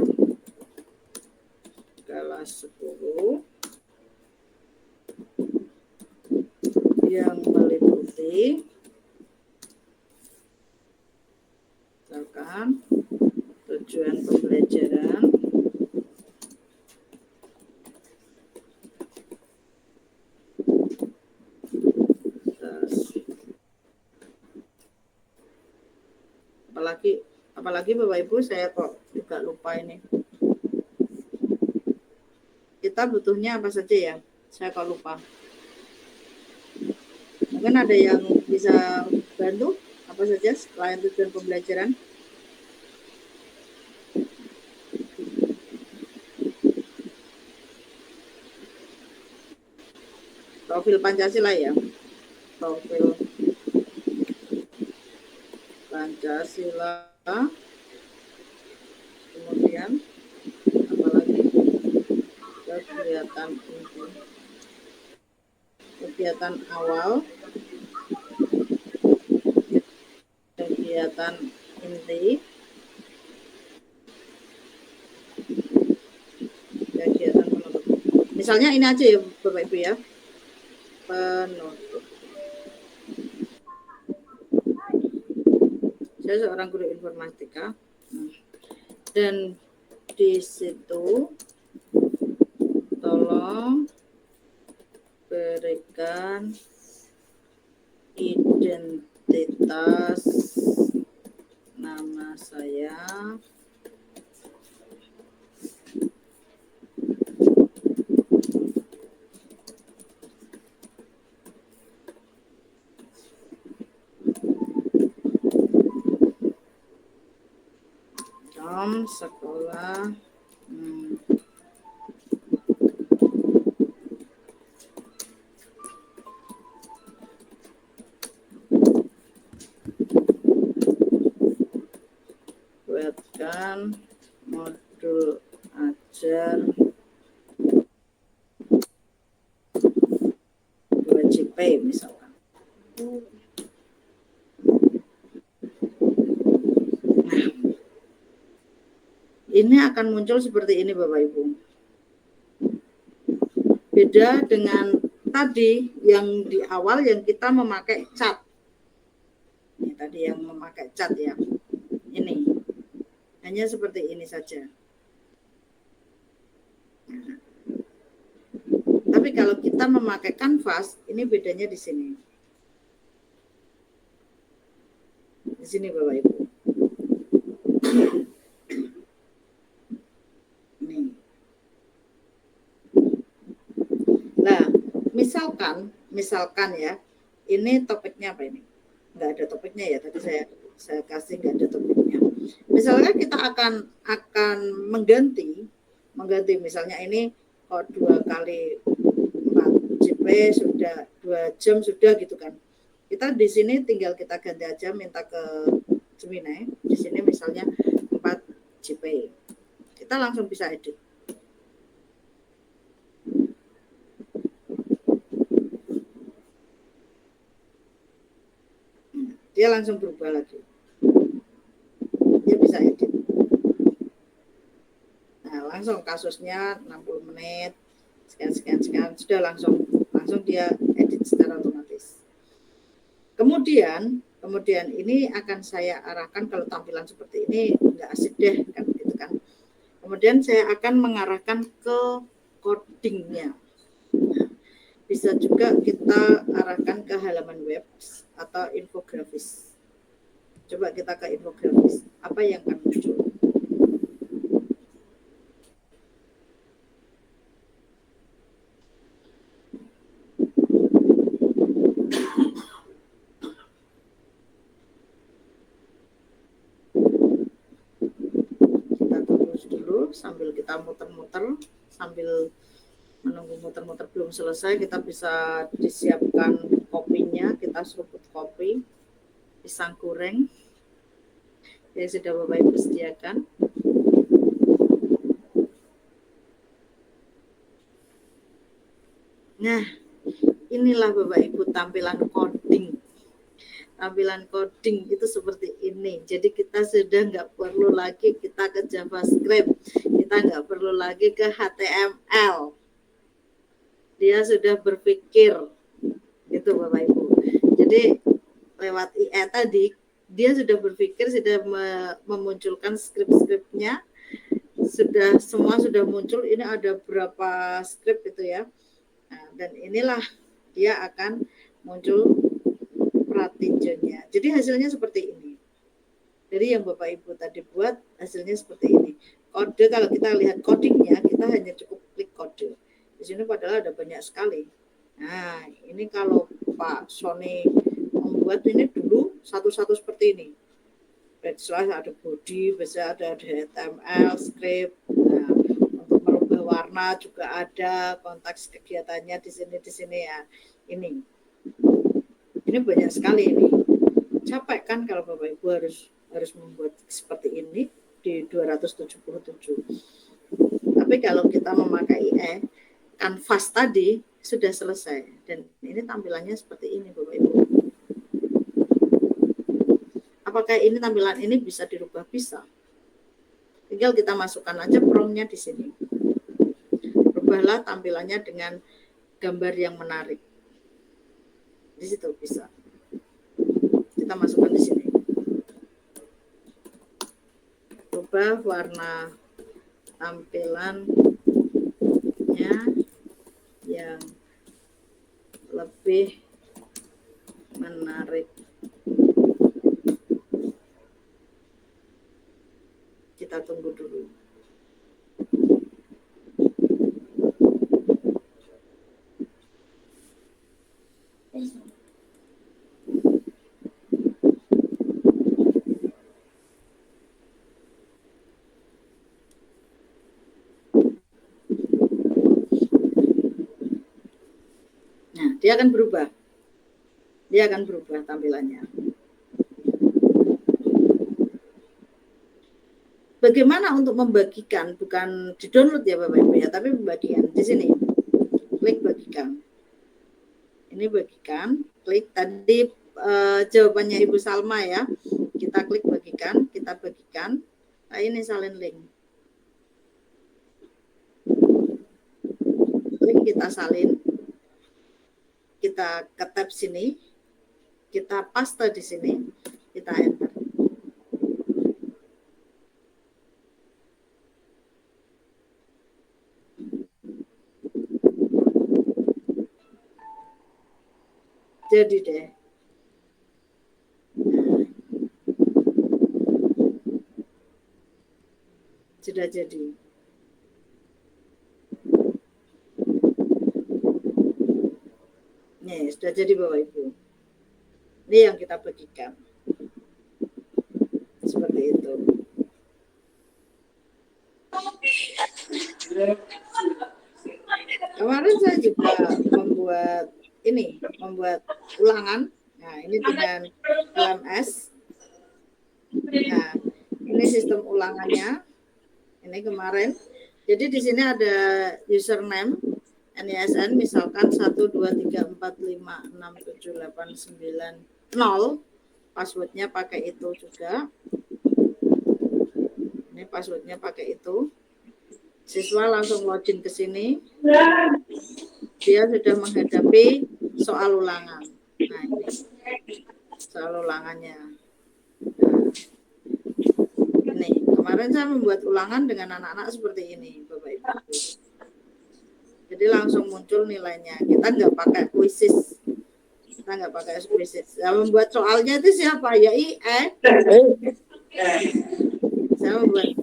kelas 10 yang meliputi misalkan tujuan pembelajaran, apalagi Bapak Ibu, saya kok juga lupa ini. Kita butuhnya apa saja ya? Saya kok lupa. Mungkin ada yang bisa bantu apa saja selain tujuan pembelajaran? Profil Pancasila ya. Profil Pancasila. Kemudian apalagi kegiatan awal, kegiatan inti, kegiatan penutup. Misalnya ini aja ya Bapak Ibu ya, penutup. Saya seorang guru informatika dan di situ tolong berikan identitas nama saya, jam sekolah, buatkan modul ajar 2JP misalkan. Ini akan muncul seperti ini Bapak Ibu. Beda dengan tadi yang di awal yang kita memakai cat. Ini tadi yang memakai cat ya. Ini. Hanya seperti ini saja. Tapi kalau kita memakai kanvas, ini bedanya di sini. Di sini Bapak Ibu. Nah, misalkan ya, ini topiknya apa ini? Enggak ada topiknya ya, tadi saya Saya kasih nggak ada topiknya. Misalnya kita akan mengganti misalnya ini kok 2 kali 4 JP sudah 2 jam sudah gitu kan. Kita di sini tinggal kita ganti aja, minta ke Gemini. Di sini misalnya 4 JP. Kita langsung bisa edit. Dia langsung berubah lagi. Dia bisa edit. Nah, langsung kasusnya 60 menit, sekian, sudah langsung dia edit secara otomatis. Kemudian ini akan saya arahkan, kalau tampilan seperti ini nggak asik deh kan gitu kan. Kemudian saya akan mengarahkan ke codingnya. Nah, bisa juga kita arahkan ke halaman web atau infografis. Coba kita ke infografis. Apa yang akan muncul? Kita tunggu dulu sambil kita muter-muter, sambil menunggu muter-muter belum selesai, kita bisa disiapkan kopinya, kita seruput kopi, pisang goreng yang sudah Bapak Ibu sediakan. Nah, inilah Bapak Ibu tampilan coding. Tampilan coding itu seperti ini. Jadi kita sudah nggak perlu lagi kita ke JavaScript, kita nggak perlu lagi ke HTML. Dia sudah berpikir, gitu Bapak Ibu. Jadi lewat IE tadi, dia sudah berpikir, sudah memunculkan skrip-skripnya, semua sudah muncul. Ini ada berapa skrip itu ya. Nah, dan inilah dia akan muncul pratinjonya. Jadi hasilnya seperti ini. Jadi yang Bapak Ibu tadi buat hasilnya seperti ini. Kode, kalau kita lihat codingnya, kita hanya cukup klik kode. Di sini padahal ada banyak sekali. Nah, ini kalau Pak Sony membuat ini dulu satu-satu seperti ini. Backslash ada body, bisa ada HTML, script. Nah, untuk merubah warna juga ada, konteks kegiatannya di sini ya. Ini banyak sekali ini. Capek kan kalau Bapak Ibu harus membuat seperti ini di 277. Tapi kalau kita memakai IE, kanvas tadi sudah selesai, dan ini tampilannya seperti ini Bapak Ibu. Apakah ini tampilan ini bisa dirubah? Bisa. Tinggal kita masukkan aja promptnya di sini. Rubahlah tampilannya dengan gambar yang menarik. Di situ bisa. Kita masukkan di sini. Rubah warna tampilannya yang lebih menarik. Kita tunggu dulu. Dia akan berubah. Dia akan berubah tampilannya. Bagaimana untuk membagikan? Bukan di-download ya Bapak Ibu ya, tapi membagikan. Di sini. Klik bagikan. Ini bagikan. Klik tadi jawabannya Ibu Salma ya. Kita klik bagikan, kita bagikan. Nah, ini salin link. Link kita salin. Kita ke tab sini, kita paste di sini, kita enter. Jadi deh. Nah, sudah jadi. Nih, sudah jadi Bapak Ibu. Ini yang kita bagikan. Seperti itu. Kemarin saya juga membuat ulangan. Nah, ini dengan LMS. Nah, ini sistem ulangannya. Ini kemarin. Jadi di sini ada username, NISN, misalkan 123456789 passwordnya pakai itu juga. Ini passwordnya pakai itu. Siswa langsung login ke sini. Dia sudah menghadapi soal ulangan. Nah, ini soal ulangannya. Nah, ini kemarin saya membuat ulangan dengan anak-anak seperti ini, Bapak Ibu. Jadi langsung muncul nilainya. Kita nggak pakai quizzes. Saya membuat soalnya itu siapa? Ya IE. Saya membuat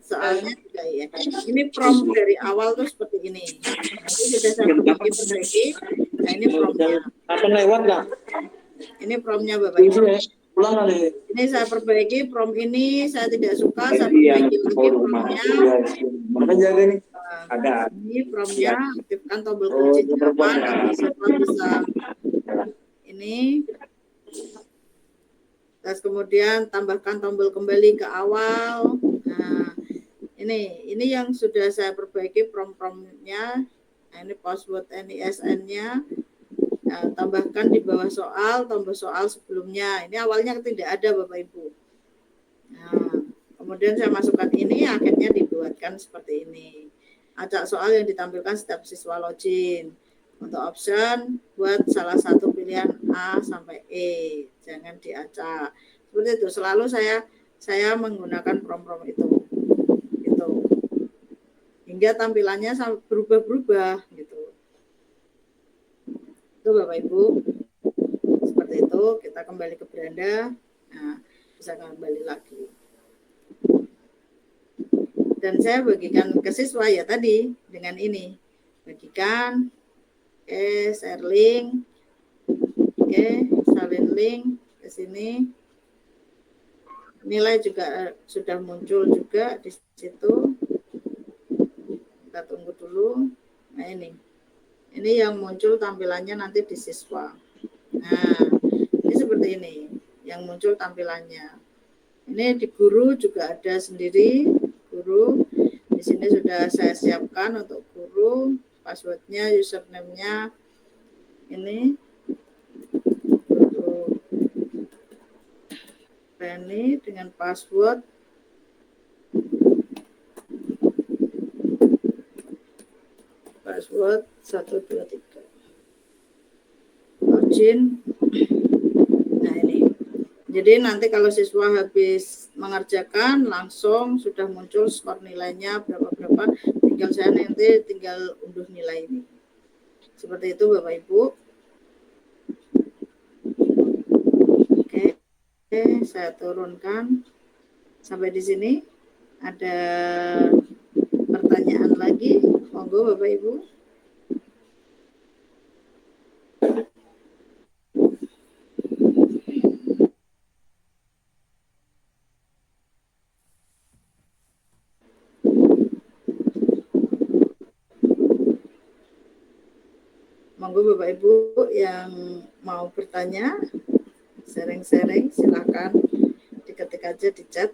soalnya juga ya. Ini prompt dari awal tuh seperti ini. Nanti sudah saya perbaiki. Nah, ini promptnya. Akan lewat lah. Ini promptnya Bapak Ibu. Ini saya perbaiki prompt ini, saya tidak suka, saya perbaiki lagi promptnya. Ini promptnya, aktifkan tombol kunci jawaban, nanti siswa bisa ini. Terus kemudian tambahkan tombol kembali ke awal. Nah, ini yang sudah saya perbaiki prompt-promptnya. Nah, ini password NISN-nya. Nah, tambahkan di bawah soal, tombol soal sebelumnya. Ini awalnya tidak ada Bapak Ibu. Nah, kemudian saya masukkan ini, akhirnya dibuatkan seperti ini. Acak soal yang ditampilkan setiap siswa login. Untuk option, buat salah satu pilihan A sampai E. Jangan diacak. Seperti itu. Selalu saya menggunakan prompt-prompt itu. Hingga tampilannya berubah-berubah gitu. Itu Bapak Ibu. Seperti itu, kita kembali ke beranda. Nah, bisa kembali lagi. Dan saya bagikan ke siswa ya tadi dengan ini. Bagikan, share link. Salin link ke sini. Nilai juga sudah muncul juga di situ. Kita tunggu dulu. Nah, ini yang muncul tampilannya nanti di siswa. Nah, ini seperti ini yang muncul tampilannya. Ini di guru juga ada sendiri. Guru di sini sudah saya siapkan untuk guru, passwordnya, username-nya ini guru Penny dengan password password 123 login. Nah, ini jadi nanti kalau siswa habis mengerjakan langsung sudah muncul skor nilainya berapa, tinggal saya nanti tinggal unduh nilai ini. Seperti itu Bapak Ibu. Oke, saya turunkan sampai di sini. Ada pertanyaan lagi? Monggo Bapak Ibu. Monggo Bapak Ibu yang mau bertanya, sharing-sharing, silakan diketik aja di chat.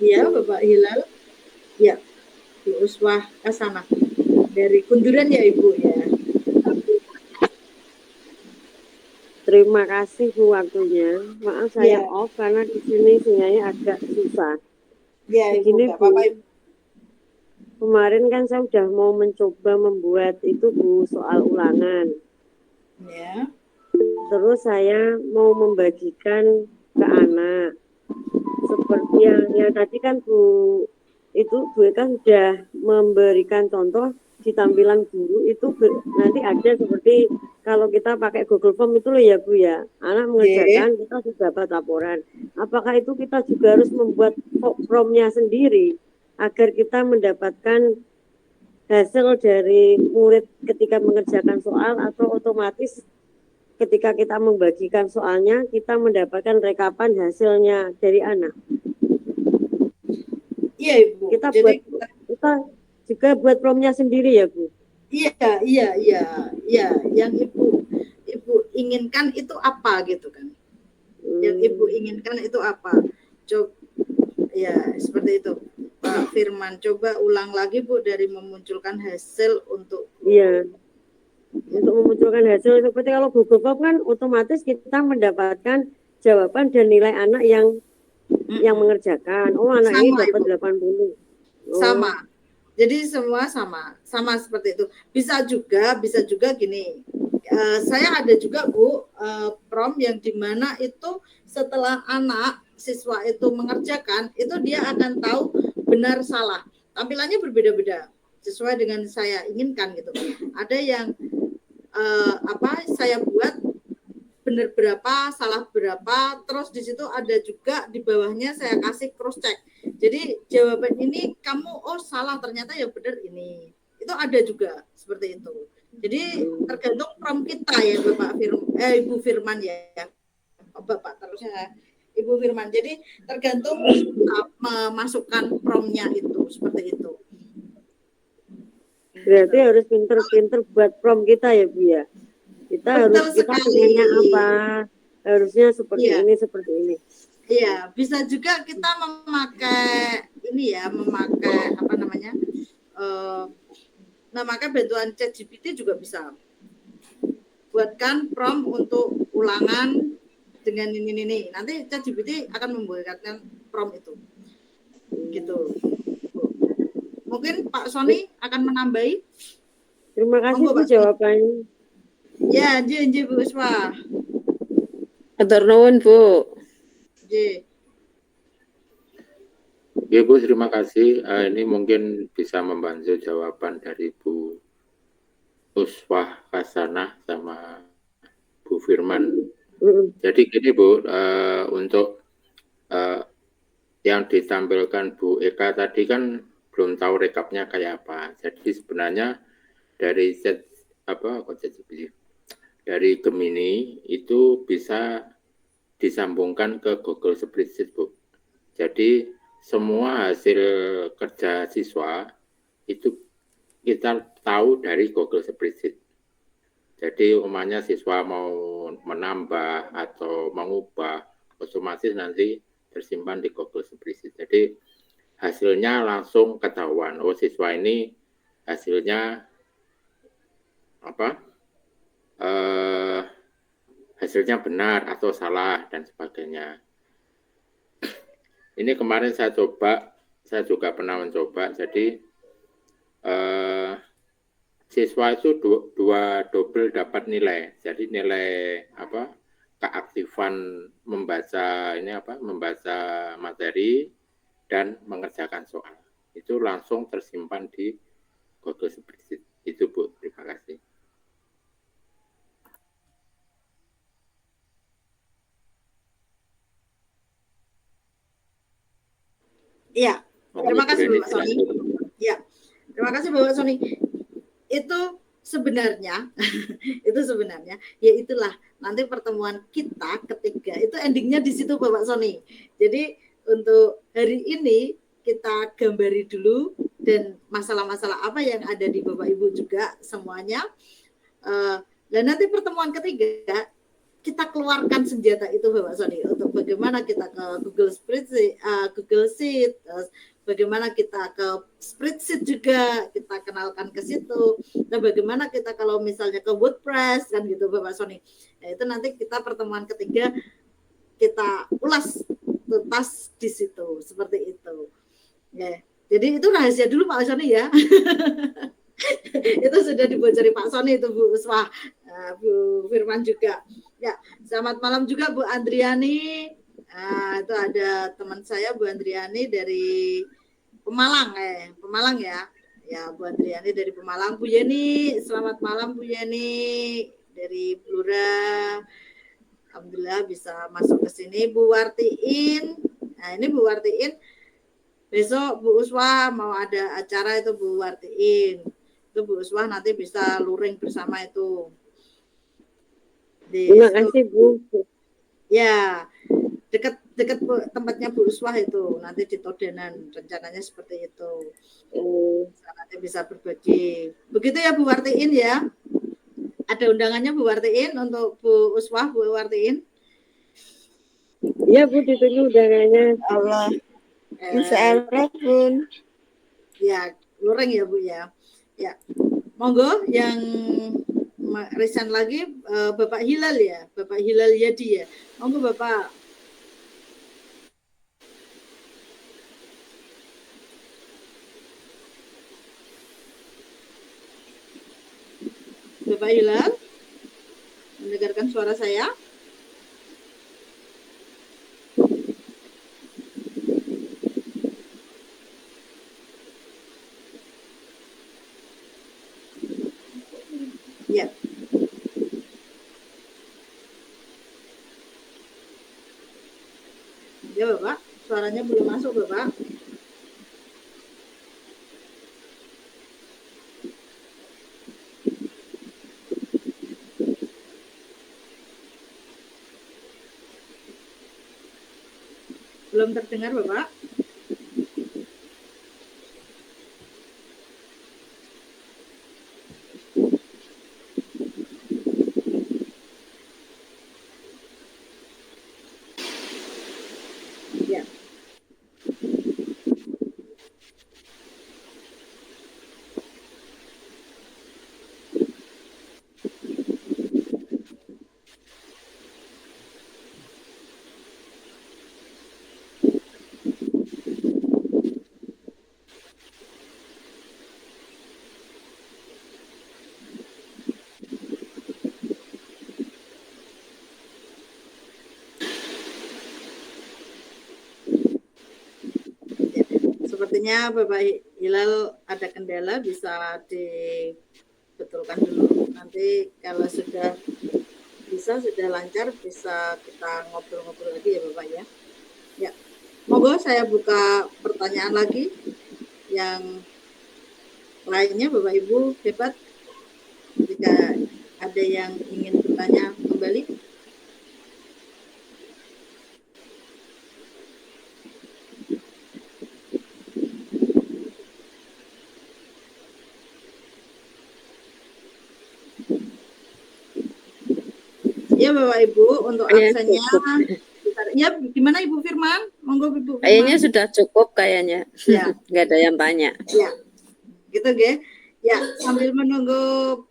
Ya, Bapak Hilal. Ya, di Uswah ke sana. Dari Kunduran ya Ibu ya. Terima kasih Bu waktunya. Maaf saya off karena di sini sinyalnya agak susah. Ya, Ibu, Begini Bu, apa-apa, Ibu. kemarin kan saya sudah mau mencoba membuat itu Bu soal ulangan. Ya. Terus saya mau membagikan ke anak. Seperti yang tadi kan Bu kan sudah memberikan contoh di tampilan guru itu nanti ada seperti kalau kita pakai Google Form itu loh ya Bu ya. Anak mengerjakan kita sudah dapat laporan. Apakah itu kita juga harus membuat prompt-nya sendiri agar kita mendapatkan hasil dari murid ketika mengerjakan soal atau otomatis ketika kita membagikan soalnya kita mendapatkan rekapan hasilnya dari anak? Iya Ibu. Kita Jadi kita juga buat promnya sendiri ya Bu? iya. Yang Ibu inginkan itu apa gitu kan? Yang Ibu inginkan itu apa? Coba ya seperti itu. Pak Firman, coba ulang lagi Bu dari memunculkan hasil untuk Iya. Untuk memunculkan hasil seperti kalau Google Form kan otomatis kita mendapatkan jawaban dan nilai anak yang mengerjakan. Oh, anak ini Sama, dapat Ibu. 80. Oh. Sama. Jadi semua sama seperti itu. Bisa juga gini. Saya ada juga Bu prom yang dimana itu setelah anak siswa itu mengerjakan itu dia akan tahu benar salah. Tampilannya berbeda-beda sesuai dengan saya inginkan gitu. Ada yang saya buat benar berapa, salah berapa, terus di situ ada juga di bawahnya saya kasih cross check. Jadi jawaban ini kamu salah, ternyata yang benar ini. Itu ada juga seperti itu. Jadi tergantung prom kita ya Ibu Firman ya. Bapak terusnya Ibu Firman. Jadi tergantung memasukkan promnya itu seperti itu. Berarti harus pinter-pinter buat prom kita ya Bu ya. Kita pengennya apa? Harusnya seperti ini, seperti ini. Iya, bisa juga kita memakai memakai bantuan ChatGPT juga bisa. Buatkan prompt untuk ulangan dengan ini. Nanti ChatGPT akan membuatkan prompt itu. Gitu. Mungkin Pak Sony akan menambahi. Terima kasih Bu jawabannya. Ya, janji Bu Uswa. Atur nuwun Bu. Ya Bu, terima kasih. Ini mungkin bisa membantu jawaban dari Bu Uswah Hasanah sama Bu Firman. Jadi gini Bu, untuk yang ditampilkan Bu Eka tadi kan belum tahu rekapnya kayak apa. Jadi sebenarnya dari dari Gemini itu bisa disambungkan ke Google Spreadsheet Bu. Jadi semua hasil kerja siswa itu kita tahu dari Google Spreadsheet. Jadi umpamanya siswa mau menambah atau mengubah, otomatis nanti tersimpan di Google Spreadsheet. Jadi hasilnya langsung ketahuan. Oh, siswa ini hasilnya hasilnya benar atau salah dan sebagainya. Ini kemarin saya juga pernah mencoba. Jadi siswa itu dua double dapat nilai. Jadi nilai keaktifan membaca materi dan mengerjakan soal. Itu langsung tersimpan di Google Spreadsheet. Itu Bu, terima kasih. Iya, terima kasih Bapak Sony. Ya, terima kasih Bapak Sony. Itu sebenarnya ya itulah nanti pertemuan kita ketiga itu endingnya di situ Bapak Sony. Jadi untuk hari ini kita gambari dulu dan masalah-masalah apa yang ada di Bapak Ibu juga semuanya. Dan nanti pertemuan ketiga kita keluarkan senjata itu Bapak Sony untuk bagaimana kita ke Google Spreadsheet, Google Sheet, bagaimana kita ke Spreadsheet juga kita kenalkan ke situ, dan bagaimana kita kalau misalnya ke WordPress kan gitu Bapak Sony. Nah, itu nanti kita pertemuan ketiga kita ulas tuntas di situ seperti itu. Ya, jadi itu rahasia dulu Pak Sony ya. Itu sudah dibocori Pak Sony itu Bu Uswah, Bu Firman juga. Ya, selamat malam juga Bu Andriani. Itu ada teman saya Bu Andriani dari Pemalang ya. Ya, Bu Andriani dari Pemalang. Bu Yeni, selamat malam Bu Yeni dari Blora. Alhamdulillah bisa masuk ke sini. Bu Wartiin. Nah, ini Bu Wartiin. Besok Bu Uswah mau ada acara itu Bu Wartiin. itu Bu Uswah nanti bisa luring bersama itu di Terima situ. kasih Bu. Ya, dekat tempatnya Bu Uswah itu nanti di Todenan, rencananya seperti itu. Nanti bisa berbagi. Begitu ya Bu Wartiin ya. Ada undangannya Bu Wartiin untuk Bu Uswah, Bu Wartiin. Iya Bu, ditunggu undangannya. Allah. Insya Allah Bun. Ya, luring ya Bu ya. Ya, monggo yang resign lagi Bapak Hilal ya, Bapak Hilal Yadi ya. Monggo Bapak. Bapak Hilal, mendengarkan suara saya? Ya. Ya Bapak, suaranya belum masuk Bapak. Belum terdengar Bapak? Ya. Sepertinya Bapak Hilal ada kendala, bisa dibetulkan dulu. Nanti kalau sudah bisa, sudah lancar, bisa kita ngobrol-ngobrol lagi ya Bapak ya. Ya, monggo saya buka pertanyaan lagi. Yang lainnya Bapak Ibu hebat, jika ada yang ingin bertanya kembali. Ya Bapak Ibu, untuk absennya, ya gimana Ibu Firman? Monggo Ibu Firman. Kayaknya sudah cukup kayaknya. Ya. Nggak ada yang tanya. Ya, gitu Ge. Ya, sambil menunggu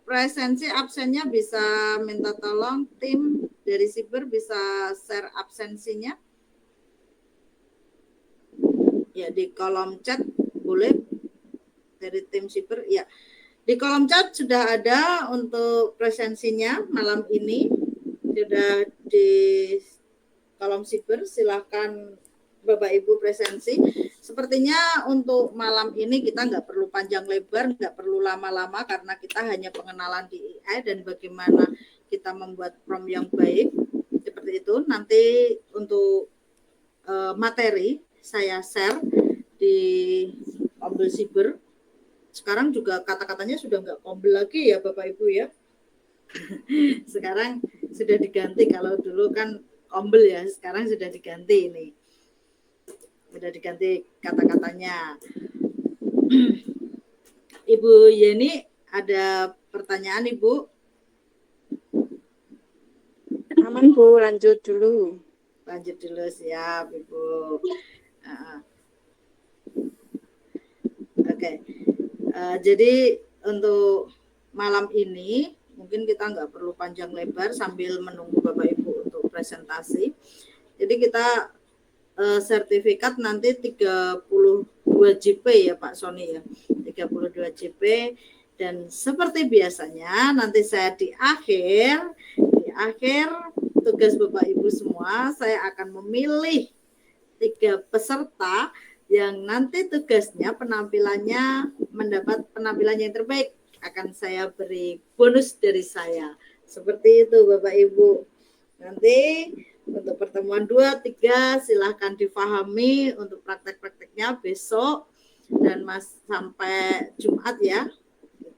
presensi absennya bisa minta tolong tim dari Siber bisa share absensinya. Ya, di kolom chat boleh dari tim Siber. Ya, di kolom chat sudah ada untuk presensinya malam ini. Sudah di kolom Siber, silahkan Bapak Ibu presensi. Sepertinya untuk malam ini kita nggak perlu panjang lebar, nggak perlu lama-lama karena kita hanya pengenalan di AI dan bagaimana kita membuat prompt yang baik. Seperti itu. Nanti untuk materi saya share di Ombel Siber. Sekarang juga kata-katanya sudah nggak ombel lagi ya Bapak Ibu ya. Sekarang sudah diganti, kalau dulu kan ombel ya, sekarang sudah diganti ini. Sudah diganti kata-katanya. Ibu Yeni, ada pertanyaan Ibu? Aman Bu, lanjut dulu. Lanjut dulu, siap Ibu. Oke. Jadi untuk malam ini mungkin kita nggak perlu panjang lebar sambil menunggu Bapak Ibu untuk presentasi. Jadi kita sertifikat nanti 32 JP ya Pak Sony ya, 32 JP, dan seperti biasanya nanti saya di akhir tugas Bapak Ibu semua, saya akan memilih 3 peserta yang nanti tugasnya penampilannya mendapat penampilan yang terbaik, akan saya beri bonus dari saya. Seperti itu Bapak Ibu. Nanti untuk pertemuan 2, 3 silahkan difahami untuk praktek-prakteknya besok dan sampai Jumat ya.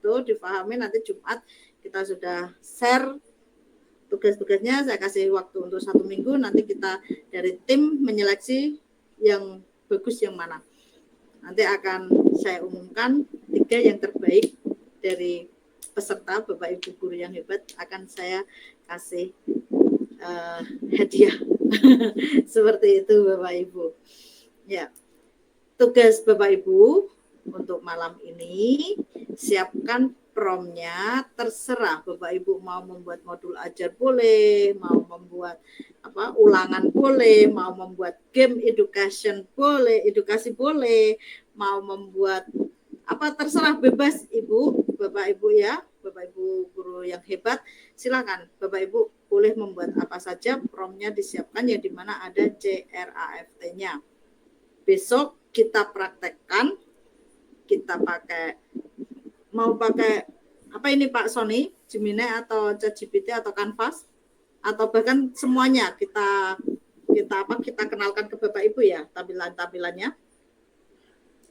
itu difahami, nanti Jumat kita sudah share tugas-tugasnya. Saya kasih waktu untuk 1 minggu, nanti kita dari tim menyeleksi yang bagus yang mana. Nanti akan saya umumkan 3 yang terbaik dari peserta, Bapak Ibu guru yang hebat, akan saya kasih hadiah. Seperti itu Bapak Ibu. Ya, tugas Bapak Ibu untuk malam ini, siapkan promnya, terserah Bapak Ibu mau membuat modul ajar boleh, mau membuat ulangan boleh, mau membuat game education boleh, edukasi boleh, mau membuat terserah, bebas Ibu, Bapak Ibu ya, Bapak Ibu guru yang hebat, silakan Bapak Ibu boleh membuat apa saja, promnya disiapkan yang dimana ada CRAFT-nya. Besok kita praktekkan, kita mau pakai apa ini Pak Sony, Gemini atau ChatGPT atau Canvas, atau bahkan semuanya kita kenalkan ke Bapak Ibu ya, tampilannya.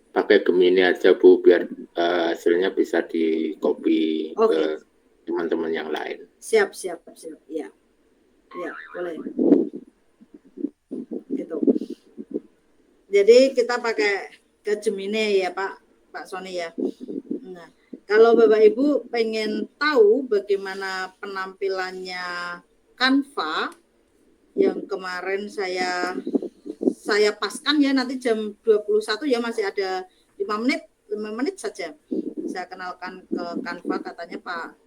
Pakai Gemini aja Bu, biar hasilnya bisa di copy ke teman-teman yang lain. Siap ya, boleh gitu. Jadi kita pakai ke Gemini ya Pak Sony ya. Nah, kalau Bapak Ibu pengen tahu bagaimana penampilannya Canva yang kemarin saya paskan ya, nanti jam 21 ya, masih ada 5 menit saja. Saya kenalkan ke Canva, katanya Pak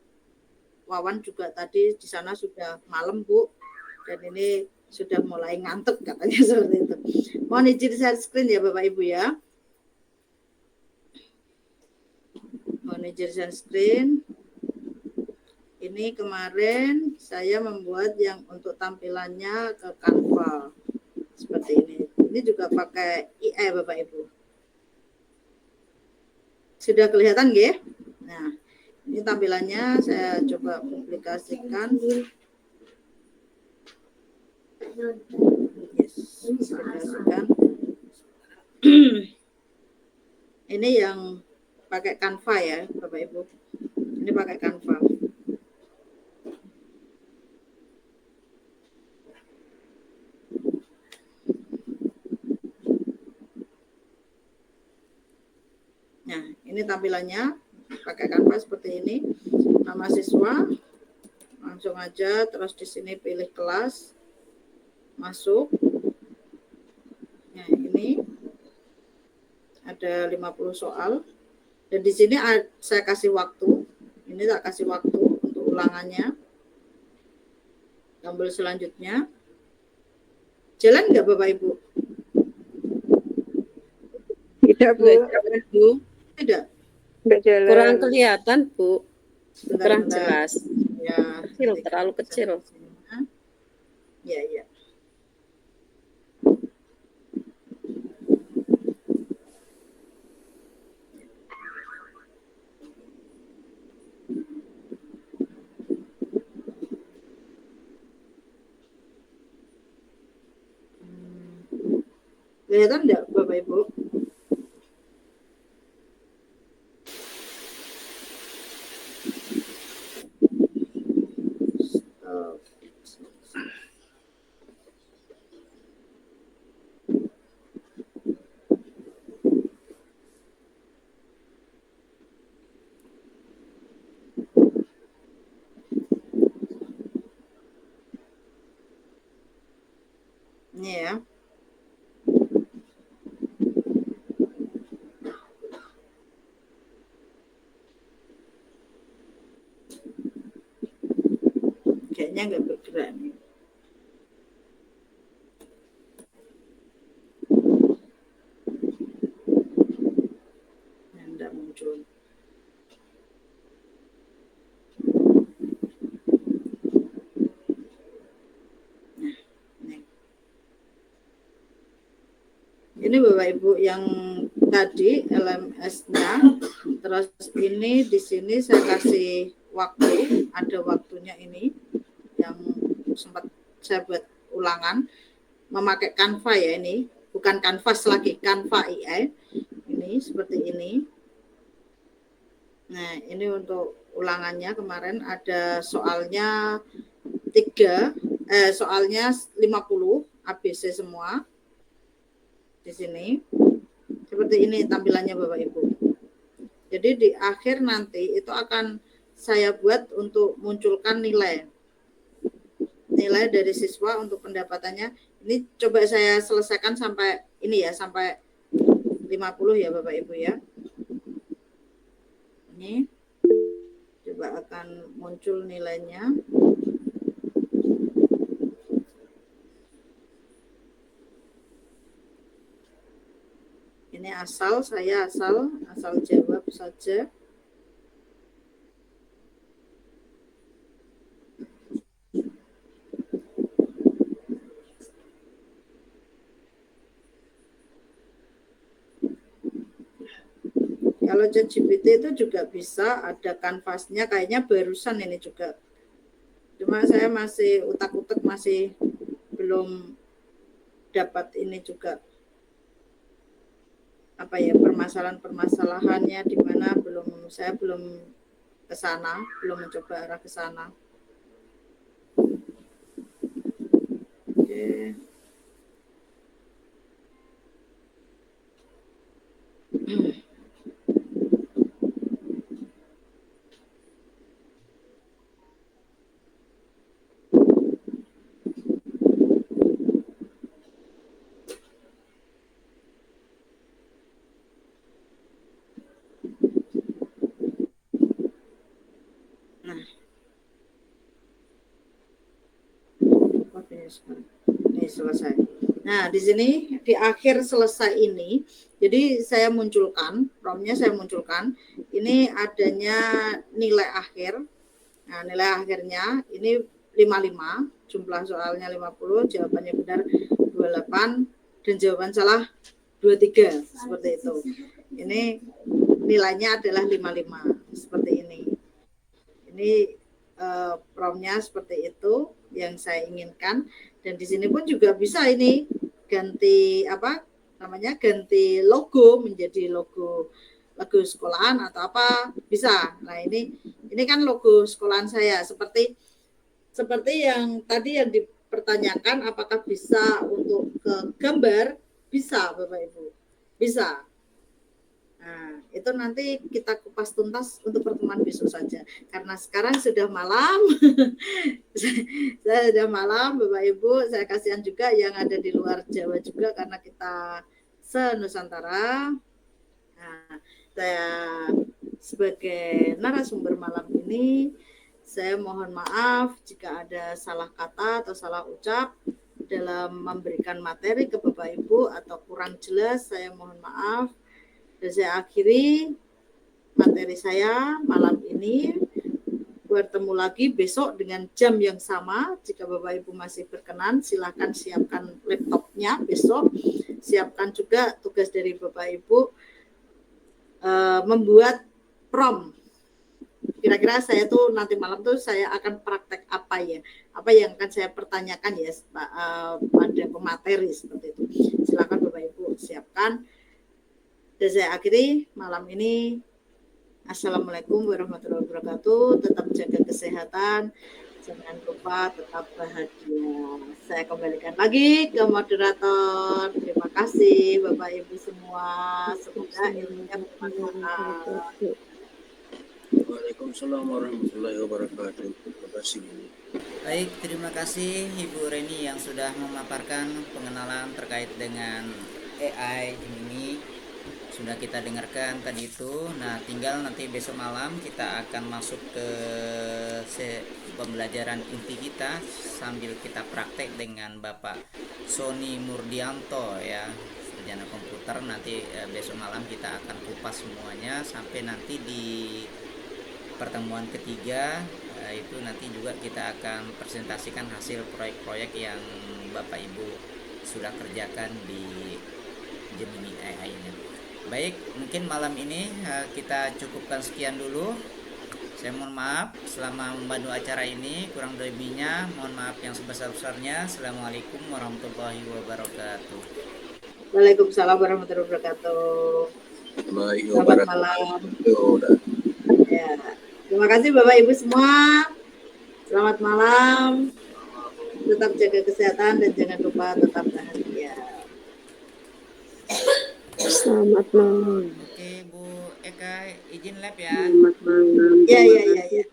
Wawan juga tadi di sana sudah malam Bu, dan ini sudah mulai ngantuk katanya seperti itu. Mohon izin share screen ya Bapak Ibu ya. Mohon izin share screen. Ini kemarin saya membuat yang untuk tampilannya ke Canva seperti ini. Ini juga pakai AI Bapak Ibu. Sudah kelihatan nggih? Nah, ini tampilannya saya coba publikasikan. Ini yang pakai Canva ya Bapak Ibu. Ini pakai Canva. Nah, ini tampilannya pakai Canva seperti ini. Nama siswa, langsung aja, terus di sini pilih kelas, masuk. Nah, ini ada 50 soal. Dan di sini saya kasih waktu. Ini tak kasih waktu untuk ulangannya. Tombol selanjutnya. Jalan nggak Bapak Ibu? Tidak Bu. Tidak. Nggak jalan. Kurang kelihatan Bu. Kurang Bentar. jelas. Ya, Kecil, terlalu kecil. Ya. Kelihatan enggak Bapak Ibu? Ini ya. Kayaknya nggak bergerak nih. Nggak muncul. Ini Bapak Ibu yang tadi LMS-nya, terus ini di sini saya kasih waktu, ada waktunya ini yang sempat saya buat ulangan memakai Canva ya, ini bukan Canvas lagi, Canva AI ini seperti ini. Nah, ini untuk ulangannya kemarin ada soalnya 3, soalnya 50 ABC semua. Di sini. Seperti ini tampilannya Bapak Ibu. Jadi di akhir nanti itu akan saya buat untuk munculkan nilai dari siswa untuk pendapatannya. Ini coba saya selesaikan sampai ini ya, sampai 50 ya Bapak Ibu ya. Ini coba akan muncul nilainya. Ini asal jawab saja. Kalau ChatGPT itu juga bisa ada kanvasnya, kayaknya barusan ini juga. Cuma saya masih utak-utak, masih belum dapat ini juga. Apa ya, permasalahan-permasalahannya di mana saya belum ke sana, belum mencoba arah ke sana. Oke. Ini selesai. Nah, di sini di akhir selesai ini, jadi saya munculkan, promnya saya munculkan, ini adanya nilai akhir. Nah, nilai akhirnya ini 55, jumlah soalnya 50, jawabannya benar 28, dan jawaban salah 23, seperti itu. Ini nilainya adalah 55, seperti ini. Ini promnya seperti itu yang saya inginkan. Dan di sini pun juga bisa ini ganti ganti logo menjadi logo sekolahan atau apa, bisa. Nah, ini kan logo sekolahan saya seperti yang tadi yang dipertanyakan, apakah bisa untuk ke gambar? Bisa Bapak Ibu, bisa. Nah, itu nanti kita kupas tuntas untuk pertemuan besok saja. Karena sekarang sudah malam. Saya sudah malam, Bapak Ibu. Saya kasihan juga yang ada di luar Jawa juga karena kita se-Nusantara. Nah, saya sebagai narasumber malam ini, saya mohon maaf jika ada salah kata atau salah ucap dalam memberikan materi ke Bapak Ibu atau kurang jelas. Saya mohon maaf. Dan saya akhiri materi saya malam ini. Bertemu lagi besok dengan jam yang sama. Jika Bapak Ibu masih berkenan, silakan siapkan laptopnya besok. Siapkan juga tugas dari Bapak Ibu membuat prom. Kira-kira saya tuh nanti malam tuh saya akan praktek apa ya? Apa yang akan saya pertanyakan ya pada pemateri seperti itu. Silakan Bapak Ibu siapkan. Dan saya akhiri malam ini. Assalamualaikum warahmatullahi wabarakatuh. Tetap jaga kesehatan. Jangan lupa tetap bahagia. Saya kembalikan lagi ke moderator. Terima kasih Bapak Ibu semua. Semoga ilmunya bermanfaat. Waalaikumsalam warahmatullahi wabarakatuh. Terima kasih. Baik, terima kasih Ibu Reni yang sudah memaparkan pengenalan terkait dengan AI ini. Sudah kita dengarkan tadi itu. Nah, tinggal nanti besok malam kita akan masuk ke pembelajaran inti kita sambil kita praktek dengan Bapak Sony Murdianto ya, sarjana komputer. Nanti besok malam kita akan kupas semuanya sampai nanti di pertemuan ketiga itu nanti juga kita akan presentasikan hasil proyek-proyek yang Bapak Ibu sudah kerjakan di Gemini AI-nya. Baik, mungkin malam ini kita cukupkan sekian dulu. Saya mohon maaf selama membantu acara ini, kurang lebihnya mohon maaf yang sebesar-besarnya. Assalamualaikum warahmatullahi wabarakatuh. Waalaikumsalam warahmatullahi wabarakatuh. Baik, Selamat malam. Ya. Terima kasih Bapak Ibu semua. Selamat malam. Tetap jaga kesehatan dan jangan lupa tetap bahagia. Selamat malam. Oke Bu Eka izin lab ya. Selamat malam. Ya, ya, ya, ya.